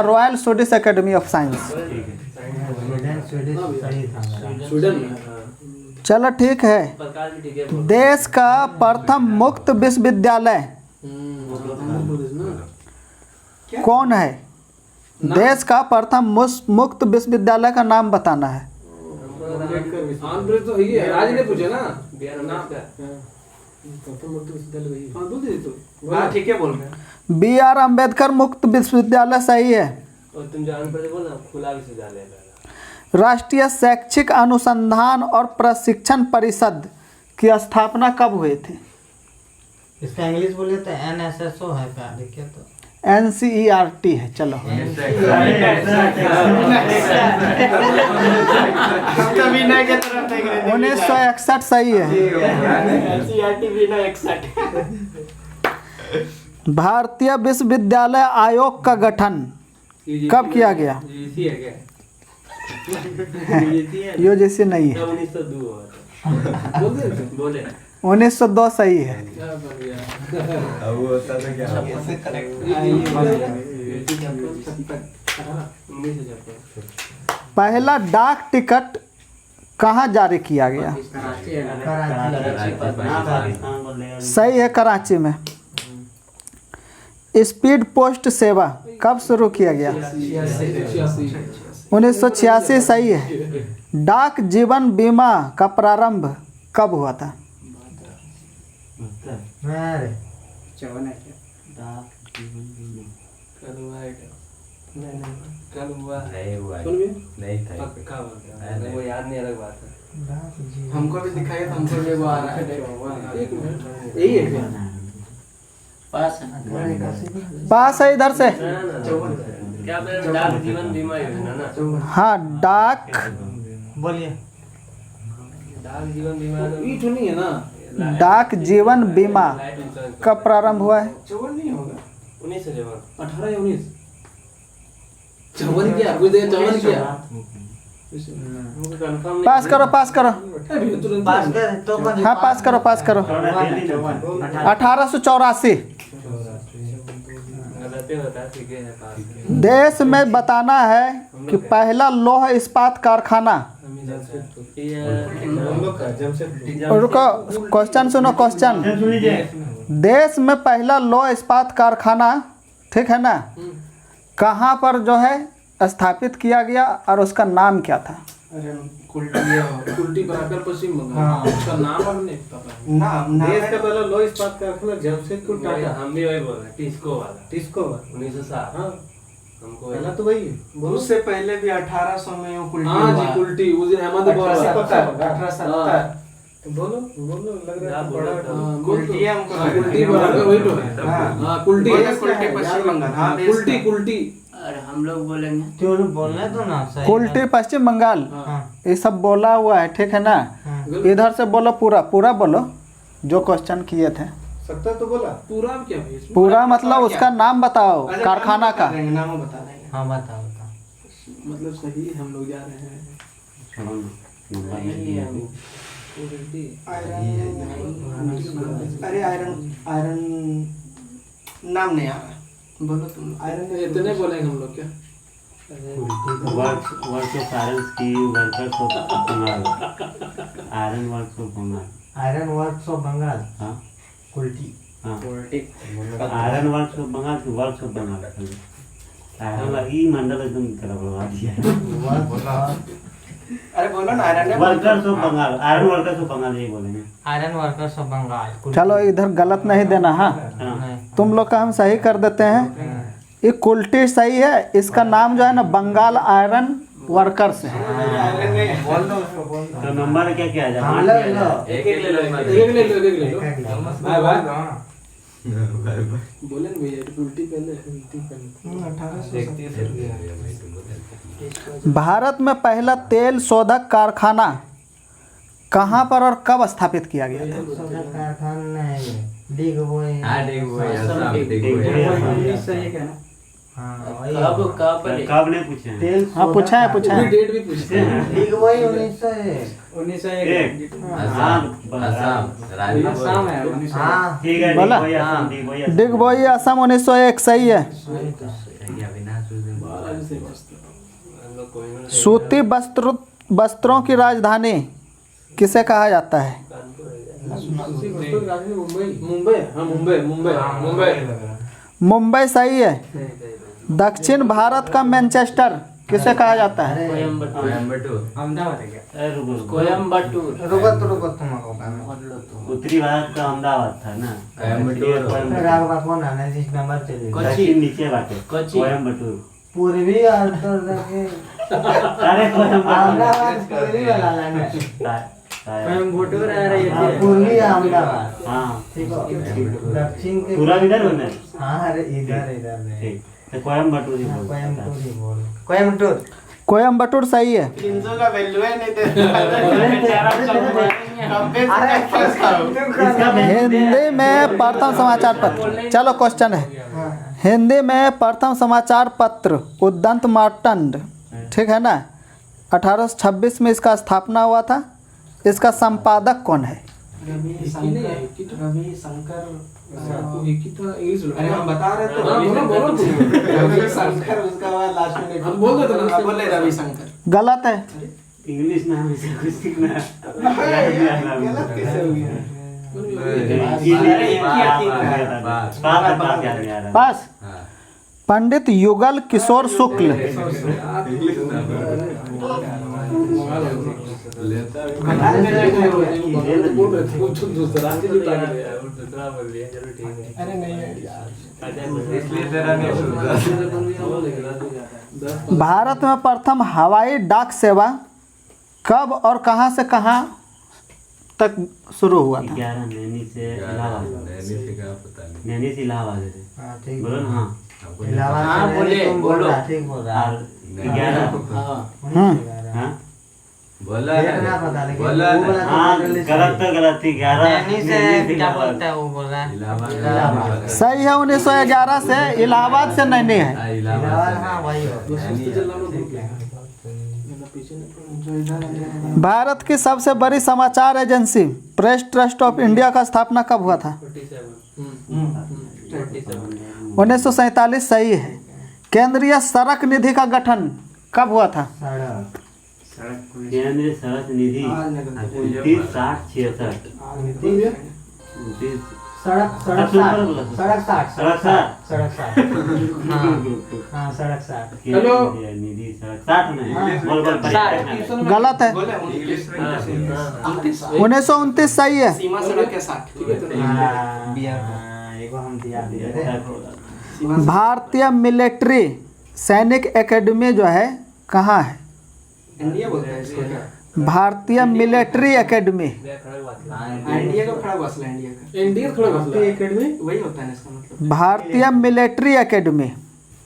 royal Swedish academy of science. Sweden Swedish सही था। स्वीडन में। हाँ चलो ठीक है। प्रकाश भी ठीक है। देश का प्रथम मुक्त विश्वविद्यालय कौन है? देश का प्रथम मुक्त विश्वविद्यालय का नाम बताना है। आंध्र तो ये है, आज ने पूछा ना। बिहार में इसका प्रथम मुक्त विश्वविद्यालय वही है। हाँ बोल दीजिए तो। हाँ ठीक है बोल रहे हैं। B.R. अम्बेडकर मुक्त विश्वविद्यालय सही है। और तुम जो आंध्र प्रदेश बोल ना खुला विश्वविद्यालय है। राष्ट्रीय शैक्षिक अनुसंधान और प्रशिक्षण परिषद की स्थापना कब हुई थी? इसका इंग्लिश बोले तो NSSO है क्या? देखिए तो NCERT है। चलो कभी नहीं के तरफ देख रहे 1961 सही है। एनसीईआरटी भी ना 61। भारतीय विश्वविद्यालय आयोग का गठन कब किया गया? इसी है क्या? यूजीसी नहीं है। 1902 हुआ था। बोल दीजिए तो। बोले 1902 सही है। क्या बढ़िया। अब वो होता तो क्या होगा? 1956। पहला डाक टिकट कहाँ जारी किया गया? कराची पाकिस्तान बोलेगा। सही है, कराची में। स्पीड पोस्ट सेवा कब शुरू किया गया? 1986 सही है। डाक जीवन बीमा का प्रारंभ कब हुआ था? मेरे डाक जीवन बीमा। कल हुआ है क्या? कल हुआ है। नहीं हुआ है। सुन भी नहीं था पक्का बोल रहा है। वो याद नहीं, अलग बात है। हमको भी दिखाई तो हमको भी वो आ रहा है। एक मिनट, यही है क्या? पास है। पास है इधर से। ना, ना, क्या बोले? डाक जीवन बीमा योजना ना? हाँ, डाक बोलिए। डाक जीवन बीमा ईट नहीं है ना? डाक जीवन बीमा लाइफ इंश्योरेंस कब प्रारंभ हुआ है? 54 नहीं होगा। 1954। 18 या 19? 54 क्या? कुछ देर 54 क्या? हमको कंफर्म नहीं। पास करो, पास करो। अभी तुरंत पास कर तो कौन? हाँ, पास करो, पास करो। 1884। गलत होता है, ठीक है पास। देश में बताना है कि पहला लौह इस्पात कारखाना। रुको, क्वेश्चन सुनो, क्वेश्चन। सुन लीजिए। देश में पहला लौह इस्पात कारखाना, ठीक है ना, कहाँ पर जो है स्थापित किया गया और उसका नाम क्या था? अरे कुल्टी उल्टी बनाकर पश्चिम बंगाल। उसका नाम अब नहीं पता है। नाम देश का पहला लौह इस्पात कारखाना जमशेदपुर टाटा। हम भी वही बोल रहे हैं, टिस्को वाला। टिस्को। 1907। हाँ, हमको पहला तो वही है। बोलो। उससे पहले भी 1800 में वो कुल्टी हाँ हुआ। जी, उल्टी उस दिन अहमद 1870। तो बोलो बोलो, लग रहा क्या है बोला बड़ा। था? हाँ, कुल्टी है हमको। हाँ, कुल्टी बराबर वही तो है। हाँ। हाँ, कुल्टी वही है, कुल्टी पश्चिम बंगाल। हाँ, देश कुल्टी का। कुल्टी। अरे हम लोग बोलेंगे। क्यों बोलने दो ना सही। कुल्टी पश्चिम बंगाल, हाँ ये सब बोला हुआ है, ठीक है ना। हाँ। इधर से बोलो, पूरा पूरा बोलो जो क्वेश्चन किए थे। सकता तो बोला पूरा अब क्या भाई इसमें? पूरा मतलब उसका नाम बताओ, अच्छा, कारखाना नाम का। बता देंगे, नाम बता देंगे। हाँ बताओ बताओ। मतलब सही है, हम लोग जा रहे हैं। कुल्टी। अरे आयरन नाम नहीं आ रहा। बोलो तुम। आयरन इतने बोलेंगे हम लोग क्या? वर्क्स ऑफ आयरन की workers of Bengal. Iron works of Bengal. Iron works of Bengal. हाँ कुल्टी। हाँ। आयरन वर्क्स ऑफ बंगाल की वर्क्स ऑफ बंगाल। आयरन ई मंडल एकदम तरह बता दिया। अरे बोलो ना, iron workers of Bengal. Iron workers of Bengal यही बोलेंगे। Iron workers of Bengal. चलो इधर गलत नहीं देना। हाँ, हाँ। तुम लोग का हम सही कर देते हैं। ये कुल्टी सही है, इसका नाम जो है ना बंगाल आयरन वर्कर्स है। तो नंबर क्या क्या है? हाँ, ले लो। एक एक ले लो। एक ले लो, एक ले लो। Bye bye. हाँ। बोले ना भैया, उल्टी पहले, उल्टी पहले। 1800। भारत में पहला तेल शोधक कारखाना कहाँ पर और कब स्थापित किया गया था? कारखाना है ये। डिग बोए। हाँ, ठीक हुआ है, सब ठीक हुआ है। सही है ना? हाँ वही। कब नहीं पूछे हैं? तेल हाँ, पूछा है, पूछा पूरी है। डेट भी पूछते हैं। डिग बोए 1901। 1901। असम, असम, आसाम है, राजस्थान। हाँ ठीक है। बोला? वही असम, ठीक, वही असम। डिगबोई असम 1901 सही है। अविनाश उस दिन बोला। हम लोग कोई ना सूती वस्त्रों की राजधानी किसे कहा जाता है? उसी वस्तु की राजधानी मुंबई। हाँ, मुंबई। मुंबई सही है। दक्षिण भारत का मैनचेस्टर किसे कहा जाता है? कोयम्बटूर। अहमदाबाद है क्या? अरे रुको, रुको तुमको उत्तरी भारत का अहमदाबाद था ना। कोयम्बटूर। राघवा कौन आना जिस नंबर चले दक्षिण नीचे बाटे कोयम्बटूर। पूर्वी और उत्तर के अरे कोयम्बटूर। अहमदाबाद पूर्वी वाला लाना है। कोयम्बटूर आ रही है पूर्वी अहमदाबाद। हाँ, ठीक है। दक्षिण के पूरा इधर होना है। हाँ अरे इधर इधर है। ठीक, तो कोयम्बटूर ही हाँ, बोलते कोयम्बटूर हैं। ही बोल। कोयम्बटूर। कोयम्बटूर सही है। 300 का वैल्यू है नहीं दे। हिंदी में प्रथम समाचार पत्र, चलो क्वेश्चन है, हिंदी में प्रथम समाचार पत्र उद्यंत मार्तंड, ठीक है ना, 1826 में इसका स्थापना हुआ था। इसका संपादक कौन है? रवि शंकर। इंग्लिश लो। अरे हम बता रहे थे। हाँ, बोलो। रवि शंकर, उसका बाद लास्ट में हम बोल देते ना। बोले रवि शंकर। गलत है। इंग्लिश में हमेशा कुछ सीखना गलत कैसे हो गया? पास। पंडित युगल किशोर शुक्ल। दूसरा बोल दिया चलो ठीक है। अरे नहीं यार, इसलिए तेरा नहीं सुनता। भारत में प्रथम हवाई डाक सेवा कब और कहां से कहां तक शुरू हुआ था? 11 नैनी से इलाहाबाद। नैनी से क्या पता नहीं। नैनी से इलाहाबाद है। हाँ ठीक बोलो ना। हाँ। इलाहाबाद हाँ, से बोले, तुम बोल बोलो। रहा, ठीक बोल रहा। और 11। हाँ बोला ये ना पता लेकिन बोला वो बोला हाँ, तो जल्दी गलत तो गलत थी। 11 नैनी से क्या बोलता है वो बोल रहा है? इलाहाबाद। सही है, 1911 से इलाहाबाद से नैनी है। हाँ, इलाहाबाद, इलाहाबाद हाँ वही हो। भारत की सबसे बड़ी समाचार agency press trust of India का स्थापना कब हुआ था? 1947 सही है। केंद्रीय सड़क निधि का गठन कब हुआ था? केंद्रीय सड़क निधि 29/60/66। सड़क सड़क साठ, सड़क साठ, सड़क साठ। सड़क साठ। हाँ सड़क साठ। हेलो निधि सड़क 60 में बोल बोल गलत है। बोले इंग्लिश में कैसे? 1929 सही है। सीमा सड़क के साथ, ठीक है? हाँ, एगो हम दिया दिए थे। भारतीय मिलिट्री सैनिक एकेडमी जो है कहाँ है? इंडिया बोलते हैं इसको क्या? भारतीय मिलिट्री एकेडमी। इंडिया का खड़ा बसला, इंडिया का एनडीए थोड़ा बसला एकेडमी वही होता है ना इसका मतलब। भारतीय मिलिट्री एकेडमी।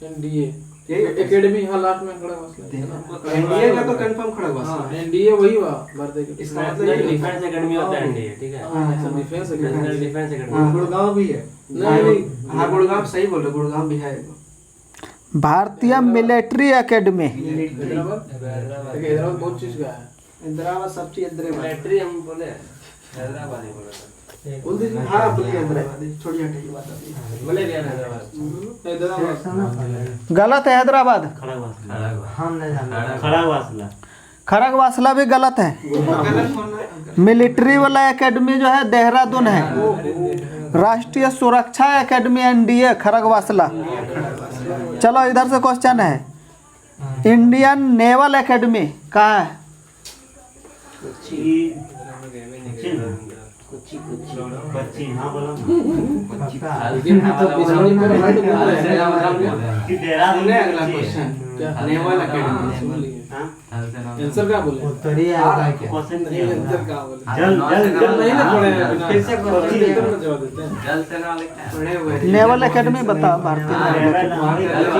एनडीए यही एकेडमी हाँ लास्ट में खड़ा बसला इंडिया का तो कंफर्म खड़ा बसला। हाँ एनडीए वही हुआ भारतीय के इसका मतलब ये डिफेंस एकेडमी होता है एनडीए, ठीक है। हाँ डिफेंस नेशनल एकेडमी डिफेंस हाँ, एकेडमी। गुड़गांव भी है। नहीं हाँ गुड़गांव सही बोल रहे, गुड़गांव भी है। भारतीय मिलिट्री एकेडमी। हैदराबाद हैदराबाद बहुत चीज का है। इंदिराबाद सब चीज इंदिराबाद। मिलिट्री हम बोले हैदराबाद ही बोला था। बोल दीजिए। हाँ बोलिए इंदिराबाद, छोड़िए हटाइए बात अभी। बोले क्या हैदराबाद? हैदराबाद गलत है, हैदराबाद। हम नहीं जानते। खड़गवासला। खड़गवासला भी गलत है। गलत होना। मिलिट्री वाला एकेडमी जो है देहरादून है। राष्ट्रीय सुरक्षा एकेडमी एनडीए खड़गवासला। चलो इधर से क्वेश्चन है, इंडियन नेवल एकेडमी कहाँ है? कोच्चि। हाँ बोलो कि देहरादून सुने में अगला कोच्चि है। Question, naval academy. हाँ? आंसर क्या बोले? उत्तरी है क्वेश्चन नहीं किया आंसर क्या बोले? जल जल जल नहीं ना पढ़े हैं बिना। फिर से कोच्चि कोच्चि। उत्तर में जवाब देते हैं। जल सेना लिखा है। पढ़े हुए हैं। नेवल एकेडमी बताओ। भारतीय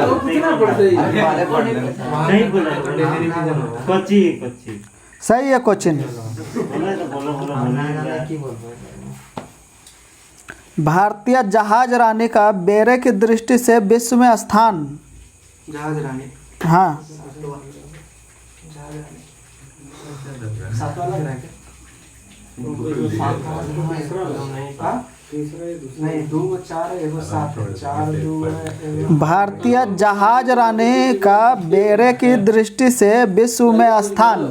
तो कितना पढ़ते हैं? सही बोला। कोच्चि कोच्चि। सही है क्वेश्चन। बोले तो बोलो बोलो हम नहीं बोलो। जानते की बोलते हैं। भारतीय जहाज रानी का बेड़े की दृष्टि से विश्व में स्थान। जहाज रानी। हाँ सातवां लग रहा है क्या? हाँ? नहीं, 2 4 है, एगो 7 है। 4 2 है, एगो- भारतीय जहाज रानी का बेड़े की दृष्टि से विश्व में स्थान।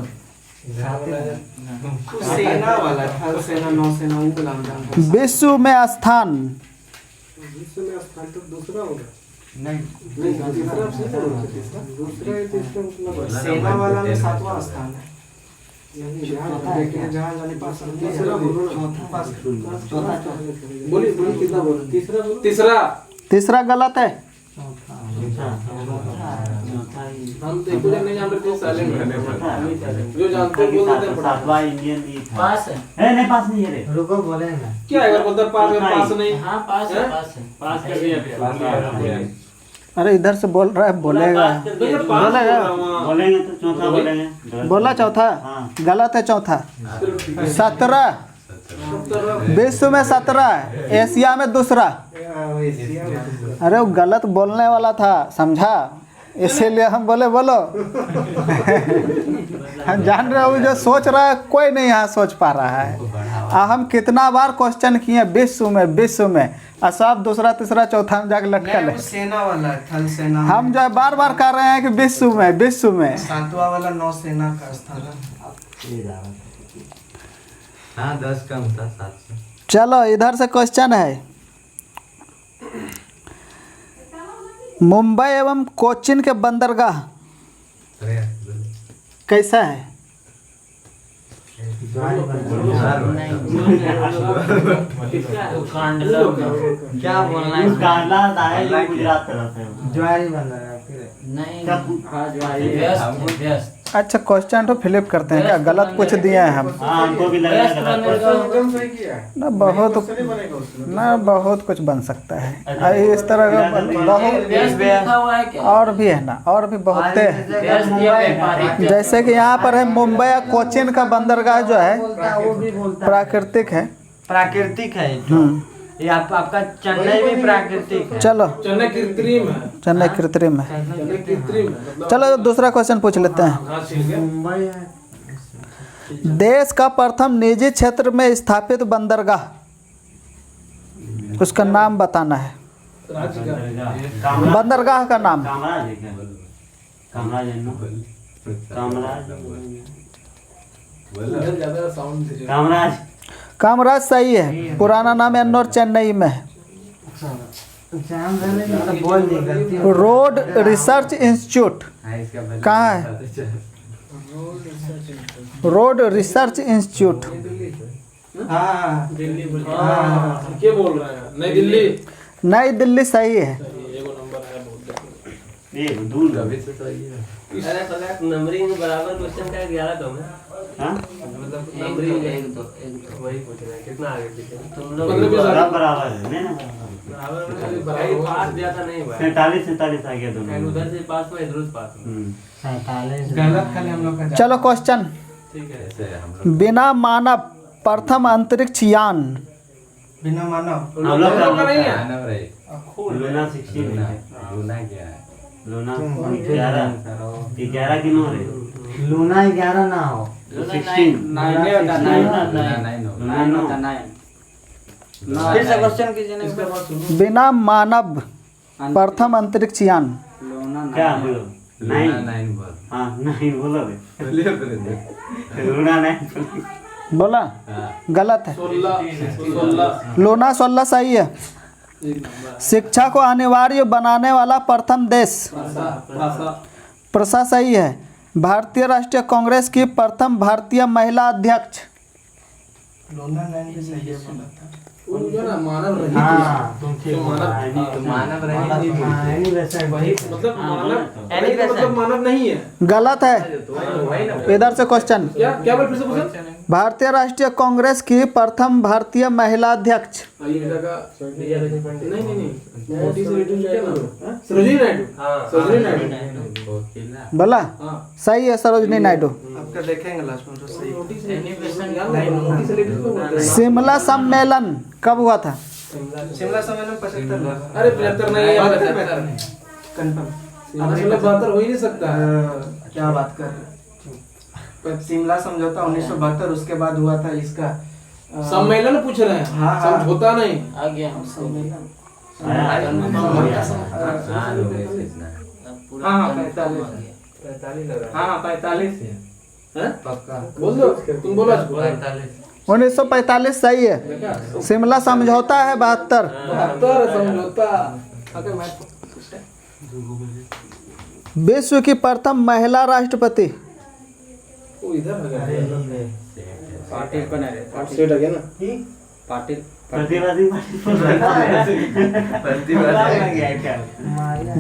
सेना वाला, थल सेना, नौसेना, उनको नाम जानता हूँ। विश्व में स्थान। विश्व में स्थान तो दूसरा होगा। नहीं, तीसरा आपसे क्या होगा? दूसरा है तीसरा मतलब सेना वाला में 7वां स्थान है। जहाँ देखिए जहाज रानी पास तीसरा बोलो ना। चौथा बोलिए बोलिए कितना बोलो? तीसरा बोलो। तीसरा तीसरा गलत है। हम तो एक नहीं जान रहे थे साइलेंट। जो जानते हैं बोल देते हैं फटाफट। सातवां इंडियन भी था। पास है। नहीं पास नहीं है रे। रुको बोलेंगे। क्या एक बार बोलता है पास है, पास नहीं। हाँ पास है, पास है। पास कर दिया। अरे इधर से बोल रहा है, बोलेगा। तो पास बोलेगा। बोलेंगे तो चौथा बोलेंगे। बोला चौथा। हाँ। गलत है चौथा। 17 विश्व में 17, एशिया में दूसरा। अरे वो गलत बोलने वाला था, समझा, इसीलिए हम बोले बोलो। हम जान रहे हो जो सोच रहा है कोई नहीं यहाँ सोच पा रहा है। हम कितना बार क्वेश्चन किए विश्व में और सब दूसरा तीसरा चौथा में जाके लटकल वो है। सेना वाला है, थल सेना। हम जो है बार बार कर रहे हैं कि विश्व में। सातवां वाला नौसेना का स्थान है। हाँ 10 कम था 700। चलो इधर से क्वेश्चन है, मुंबई एवं कोचीन के बंदरगाह कैसा है? क्या बोलना है? कांडला आए जो गुजरात तरफ है। ज्वारी बंदर है फिर। व्यस्त अच्छा क्वेश्चन तो फ्लिप करते हैं क्या? गलत कुछ दिए हैं हम हाँ हमको भी लग रहा है गलत। ना बहुत कुछ बन सकता है इस तरह का बहुत और भी है ना, और भी बहुत है। जैसे कि यहाँ पर है मुंबई और कोचीन का बंदरगाह जो है वो भी बोलता है। प्राकृतिक है। प्राकृतिक है जो ये आपका चेन्नई भी प्राकृतिक है। चलो चेन्नई कृत्रिम है। चेन्नई कृत्रिम है। चेन्नई कृत्रिम है मतलब। चलो दूसरा क्वेश्चन पूछ लेते हैं। हाँ ठीक है। मुंबई है। देश का प्रथम निजी क्षेत्र में स्थापित बंदरगाह, उसका नाम बताना है। राज्य का बंदरगाह का नाम। कामराज है क्या? कामराज है ना? कामराज उधर ज्यादा साउंड दे रहा है। कामराज कामराज सही है। पुराना नाम एन्नोर चेन्नई में है। बोल दी गलती। रोड रिसर्च इंस्टीट्यूट कहाँ है? रोड रिसर्च इंस्टीट्यूट हाँ दिल्ली बोल क्या बोल रहा है? नई दिल्ली। नई दिल्ली सही है। एगो नंबर है बोलते हैं। ये दूर अभी से तो ये है। अरे पता नंबरिंग बराबर क्वेश्चन का 11 कम है। हाँ मतलब नंबरिंग एक दो वही पूछ रहे हैं कितना आगे पीछे तुम लोग मतलब बराबर है नहीं ना? कहीं पास ज्यादा नहीं हुआ है। 47 आ गया कहीं दोनों। उधर से पास हुआ इधर से पास हुआ। 47 गलत खाली हम लोग का। चलो क्वेश्चन, ठीक है। ऐसे हम लोग बिना मानव प्रथम अंतरिक्ष यान बिना मानव हम लोग का नहीं है। मानव रहे। लूना 16 लूना है। लूना क्या है? लूना 11 की नो रे। लूना 11 ना हो। 16 फिर से क्वेश्चन कीजिए ना। बिना मानव प्रथम अंतरिक्ष यान। क्या बोलो? 9 9 बोल। हाँ 9 बोलो रे। बोलिए फिर। लूना 9 बोला हाँ। गलत है। 16 लूना 16 सही है। शिक्षा को अनिवार्य बनाने वाला प्रथम देश प्रसा सही है। भारतीय राष्ट्रीय कांग्रेस की प्रथम भारतीय महिला अध्यक्ष लोना लाइन भी सही है बोला था। वो जो ना मानव रहित हाँ तुम ठीक जो मानव मानव रहे। हाँ एनिवर्सरी वही मतलब मानव मतलब मानव नहीं है। गलत है। इधर से क्वेश्चन, क्या बोल फिर से पूछो। भारतीय राष्ट्रीय कांग्रेस की प्रथम भारतीय महिला अध्यक्ष ये लगा नहीं मोदी से रिलेटेड क्या नाम है? सरोजिनी नायडू। हाँ सरोजिनी नायडू। बोला हाँ सही है। सरोजिनी नायडू। आपका देखेंगे लास्ट में तो सही। मोदी से मोदी से रिलेटेड क्यों बोल रहे हैं? शिमला सम्मेलन कब हुआ था? शिमला सम्मेलन 75 अरे 75 नहीं है 75 कंफर्म। अब शिमला 72 हो ही नहीं सकता। क्या बात कर रहे हैं? शिमला समझौता 1972 उसके बाद हुआ था इसका सम्मेलन पूछ रहे हैं। हाँ, हाँ। समझौता नहीं। आ गया हम सम्मेलन। हाँ लोग ऐसे इतना है। हाँ 45 लग रहा है। हाँ 45 हैं? पक्का। बोल दो तुम बोलो 1945 सही है। शिमला समझौता है 72। 72 समझौता। अगर मैं विश्व की प्रथम महिला राष्ट्रपति वो इधर आ गया। पाटिल बना रहे सेट आ गया ना। पाटिल प्रतिवादी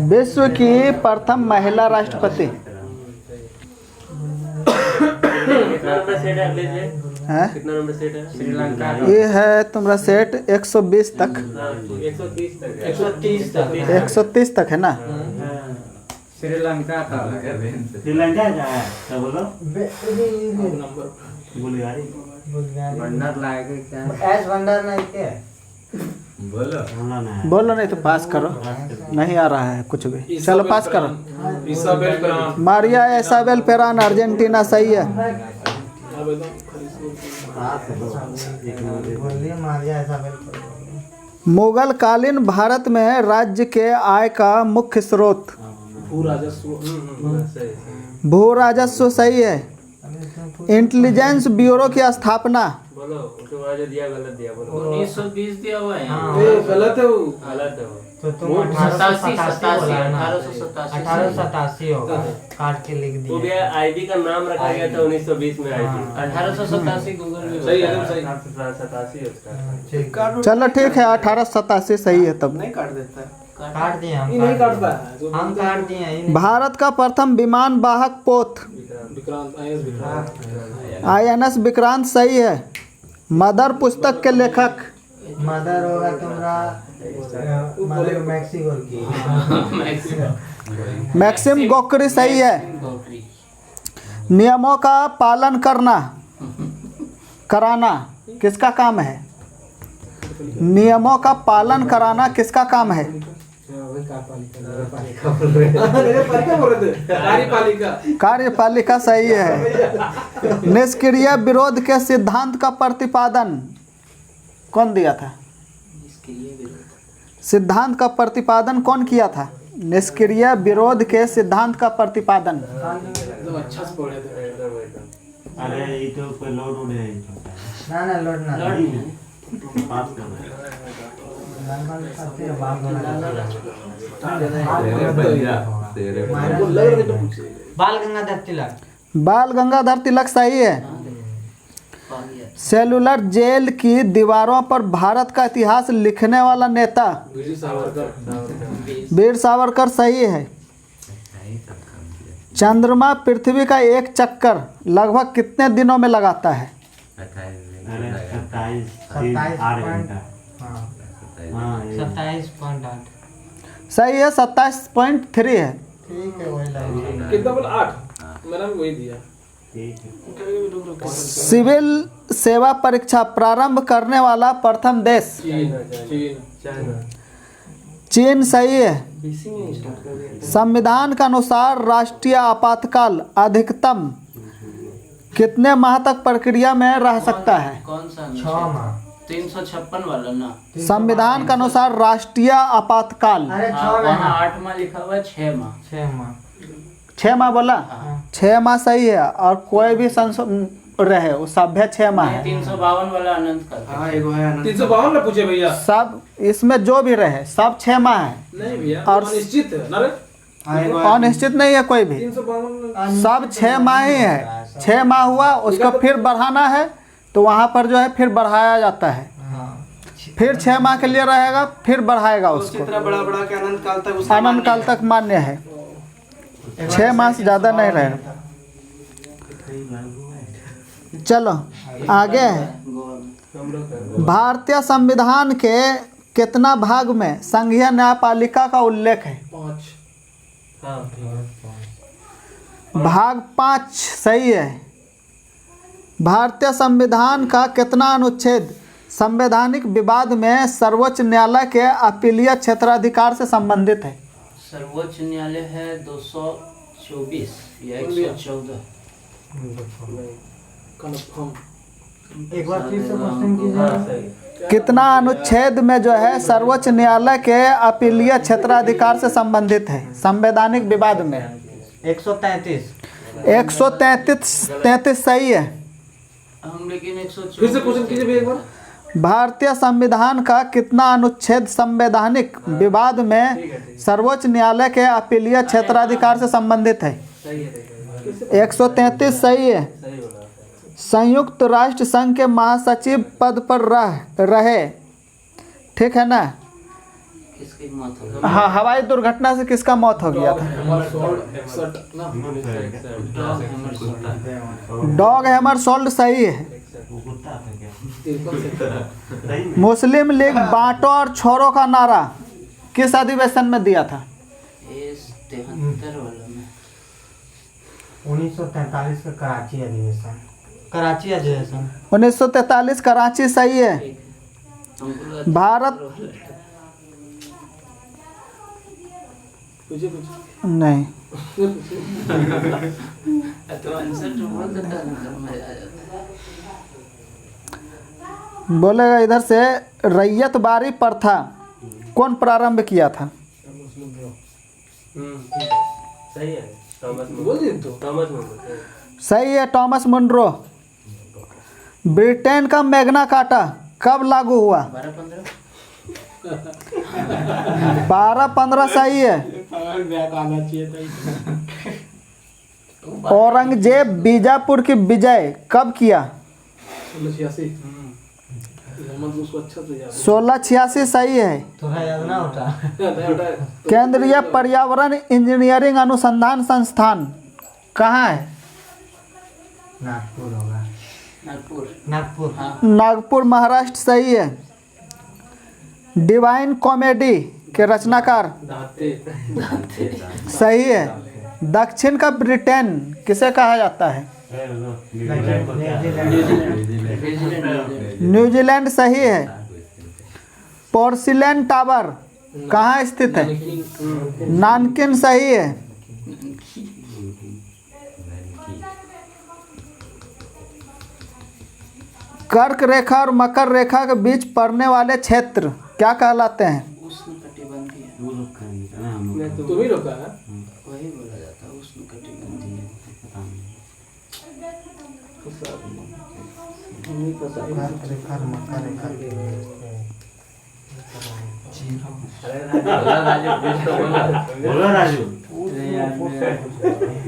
विश्व की प्रथम महिला राष्ट्रपति कितना नंबर सेट है लीजिए है। कितना नंबर सेट है श्रीलंका ये है तुम्हारा सेट 120 तक। 130 तक 130 तक। 130 तक है ना। श्रीलंका का श्रीलंका क्या है? क्या बोलो? Number Bulgari. भंडार लाएगा क्या? एस भंडार नहीं क्या? बोलो। हमला ना है। बोलो नहीं तो पास करो। नहीं आ रहा है कुछ भी। चलो पास करो। इसाबेल पेरान। मारिया एसाबेल पेरान अर्जेंटीना सही है। अब एकदम बोलिए मारिया ऐसा बिल्कुल। मुगलकालीन भारत में राज्य के आय का मुख्य स्रोत भू राजस्व भू राजस्व सही है। इंटेलिजेंस ब्यूरो की स्थापना बोलो उसके बाद जो दिया गलत दिया बोलो 1920 दिया हुआ है यहाँ। ये गलत है वो गलत है वो। तो तुम 87 1887 1887 होगा, काट के लिख वो भी दिया। आईबी का नाम रखा गया था 1920 में आईबी 1887 गूगल में सही है एकदम सही 87 उसका। ठीक, चलो ठीक है 1887 सही है तब। नहीं काट देता है। काट दिए हम, ये नहीं काटता है जो हम काट दिए हैं, ये नहीं। भारत का प्रथम विमान वाहक पोत विक्रांत आईएएस विक्रांत INS विक्रांत सही है। मदर पुस्तक के लेखक मदर होगा तुम्हारा मदर मैक्सिको की। मैक्सिम गोकरी सही है। नियमों का पालन कराना किसका काम है? नियमों का पालन कराना किसका काम है? कार्यपालिका बोल रहे थे कार्यपालिका कार्यपालिका सही है। निष्क्रिय विरोध के सिद्धांत का प्रतिपादन कौन दिया था? सिद्धांत का प्रतिपादन कौन किया था? निष्क्रिय विरोध के सिद्धांत का प्रतिपादन एकदम अच्छा से पढ़े थे अरे ये तो कोई लोड उड़ है ना लौटना पास कर रहे हैं। बाल गंगाधर तिलक। बाल गंगाधर तिलक सही है। सेलुलर जेल की दीवारों पर भारत का इतिहास लिखने वाला नेता वीर सावरकर वीर सावरकर सही है। चंद्रमा पृथ्वी का एक चक्कर लगभग कितने दिनों में लगाता है? अरे 27 8 घंटा। हाँ ये 27.8। सही है 27.3 है। ठीक है वही लग कितना बोला 8 मैंने भी वही दिया ठीक है। सिविल सेवा परीक्षा प्रारंभ करने वाला प्रथम देश चीन चीन सही है। बीसी में स्टार्ट कर दिया। संविधान के अनुसार राष्ट्रीय आपातकाल अधिकतम कितने माह तक प्रक्रिया में रह सकता है? कौन सा 6 माह। 356 वाला ना। संविधान के अनुसार राष्ट्रीय आपातकाल अरे 6 हाँ, महीना। वहाँ 8 माह लिखा हुआ है 6 माह। 6 माह। 6 माह बोला? हाँ। 6 माह सही है। और कोई भी रहे वो सभ्य 6 माह है। 352 वाला अनंत का था। हाँ एगो है 352 में पूछे भैया सब इसमें जो भी रहे सब 6 माह है। नहीं भैया और- और निश्चित है ना रे हाँ एगो अनिश्चित नहीं है कोई भी। 352 सब 6 माह ही है। 6 माह हुआ उसको फिर बढ़ाना है तो वहाँ पर जो है फिर बढ़ाया जाता है। हाँ। फिर 6 माह के लिए रहेगा फिर बढ़ाएगा उसी उसको। तरह बड़ा बड़ा के अनंत काल तक उसका अनंत काल तक मान्य है। 6 माह से ज़्यादा नहीं रहेगा। चलो आगे है। भारतीय संविधान के कितना भाग में संघीय न्यायपालिका का उल्लेख है? 5 भाग 5 सही है। भारतीय संविधान का कितना अनुच्छेद संवैधानिक विवाद में सर्वोच्च न्यायालय के अपीलीय क्षेत्राधिकार से संबंधित है? सर्वोच्च न्यायालय है 224 या 114। कन्फर्म एक बार फिर से क्वेश्चन कीजिए। कितना अनुच्छेद में जो है सर्वोच्च न्यायालय के अपीलीय क्षेत्राधिकार से संबंधित है संवैधानिक विवाद में? 133। 133 सही है। हम लेकिन 114 फिर से क्वेश्चन कीजिए भैया एक बार भारतीय संविधान का कितना अनुच्छेद संवैधानिक विवाद में सर्वोच्च न्यायालय के अपीलीय क्षेत्राधिकार से संबंधित है? 133 सही है। संयुक्त राष्ट्र संघ के महासचिव पद पर रहे ठीक है ना? किसकी मौत हो गई? हाँ हवाई दुर्घटना से किसका मौत हो गया था? 61 ना डॉग हैमरशोल्ड सही है। मुस्लिम लीग बांटो और छोड़ो का नारा किस अधिवेशन में दिया था? इस 73 वाला में 1943 का कराची अधिवेशन। कराची अधिवेशन। 1943 कराची सही है। हमको लगा भारत पूछे पूछे नहीं, तो आंसर तो बोल देता है ना, मजा आ जाता है। बोलेगा इधर से, रैयतबारी प्रथा कौन प्रारंभ किया था? सही है। बोल दिए तो थॉमस मुनरो। सही है, टॉमस मुनरो। ब्रिटेन का मैग्ना कार्टा कब लागू हुआ? 12-15 सही है। औरंगजेब बीजापुर की विजय कब किया? 1686। मतलब उसको अच्छा से याद 1686 सही है। थोड़ा याद ना होता। है। केंद्रीय पर्यावरण इंजीनियरिंग अनुसंधान संस्थान कहाँ है? नागपुर होगा। नागपुर। नागपुर। हाँ। नागपुर महाराष्ट्र सही है। डिवाइन कॉमेडी के रचनाकार दाते सही है। दक्षिण का ब्रिटेन किसे कहा जाता है? न्यूजीलैंड सही है। पोर्सिलेन टावर कहाँ स्थित है? नानकिन सही है। कर्क रेखा और मकर रेखा के बीच पड़ने वाले क्षेत्र क्या कहलाते हैं? उष्णकटिबंधीय। वो लोग करेंगे ना, हम लोग तुम ही रोका है। वही बोला जाता है, उष्णकटिबंधीय। पता नहीं। नहीं पता। रेखा मकर रेखा बोलो राजू,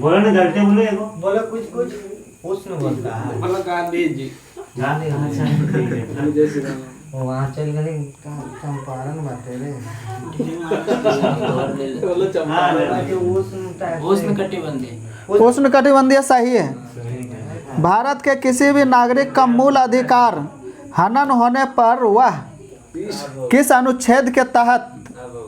बोलो ना, गलती बोलो एगो। बोलो कुछ कुछ उष्ण बोलता है। मतलब गांधी जी गांधी, हाँ, ठीक है। जैसे राम। वो वहाँ चल गए चंपारण बातें रे। बोलो चंपारण। उष्ण टाइप से- उष्णकटिबंधीय। उष्णकटिबंधीय सही है। भारत के किसी भी नागरिक का मूल अधिकार हनन होने पर वह किस अनुच्छेद के तहत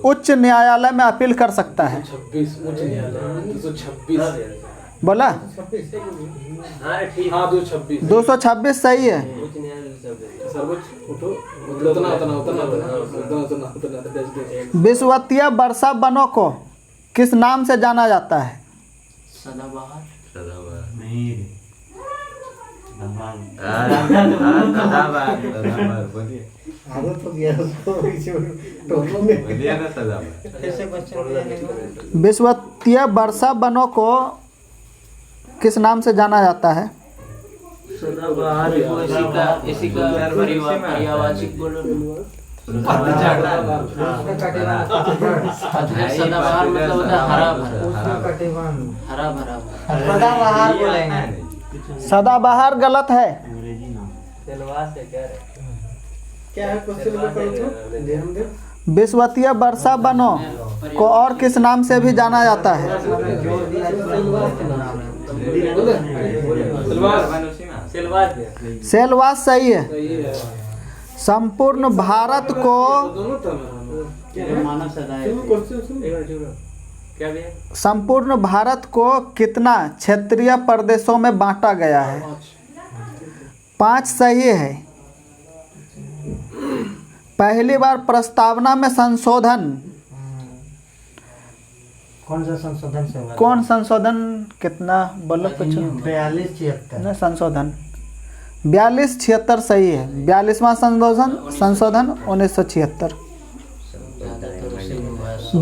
उच्च न्यायालय में अपील कर सकता है? 26 उच्च न्यायालय 226। बोला? हाँ ठीक। हाँ 226। 226 सही है। उच्च न्यायालय शब्द है। सर्वोच्च उठो उतना विषुवतीय वर्षा वनों को किस नाम से जाना जाता है? सदाबहार। नहीं रे। आदत हो गया उसको बोलिए ना सदाबहार। कैसे क्वेश्चन किया नहीं? विषुवतीय वर्षा वनों को किस नाम से जाना जाता है? सदाबहार को इसी का पर्यायवाची बोलो। सदाबहार मतलब होता है हरा भरा। उष्णकटिबंध। हरा भरा। सदाबहार बोलेंगे। सदाबहार गलत है। अंग्रेजी नाम। सेलवास है क्या रे? क्या है क्वेश्चन में पढ़ो तो ध्यान दे। विषुवतीय वर्षा वनों को और किस नाम से भी जाना जाता है? सेलवास सही है। संपूर्ण भारत को दोनों था मेरा। मानव सदाए। क्वेश्चन सुन। क्या भैया? संपूर्ण भारत को कितना क्षेत्रीय प्रदेशों में बांटा गया है? 5 सही है। पहली बार प्रस्तावना में संशोधन कौन सा संशोधन से हुआ? कौन संशोधन कितना बोलो कुछ? 42-76। न संशोधन 42-76 सही है। 42वां संशोधन 1976। ज्यादातर उसी में हुआ है।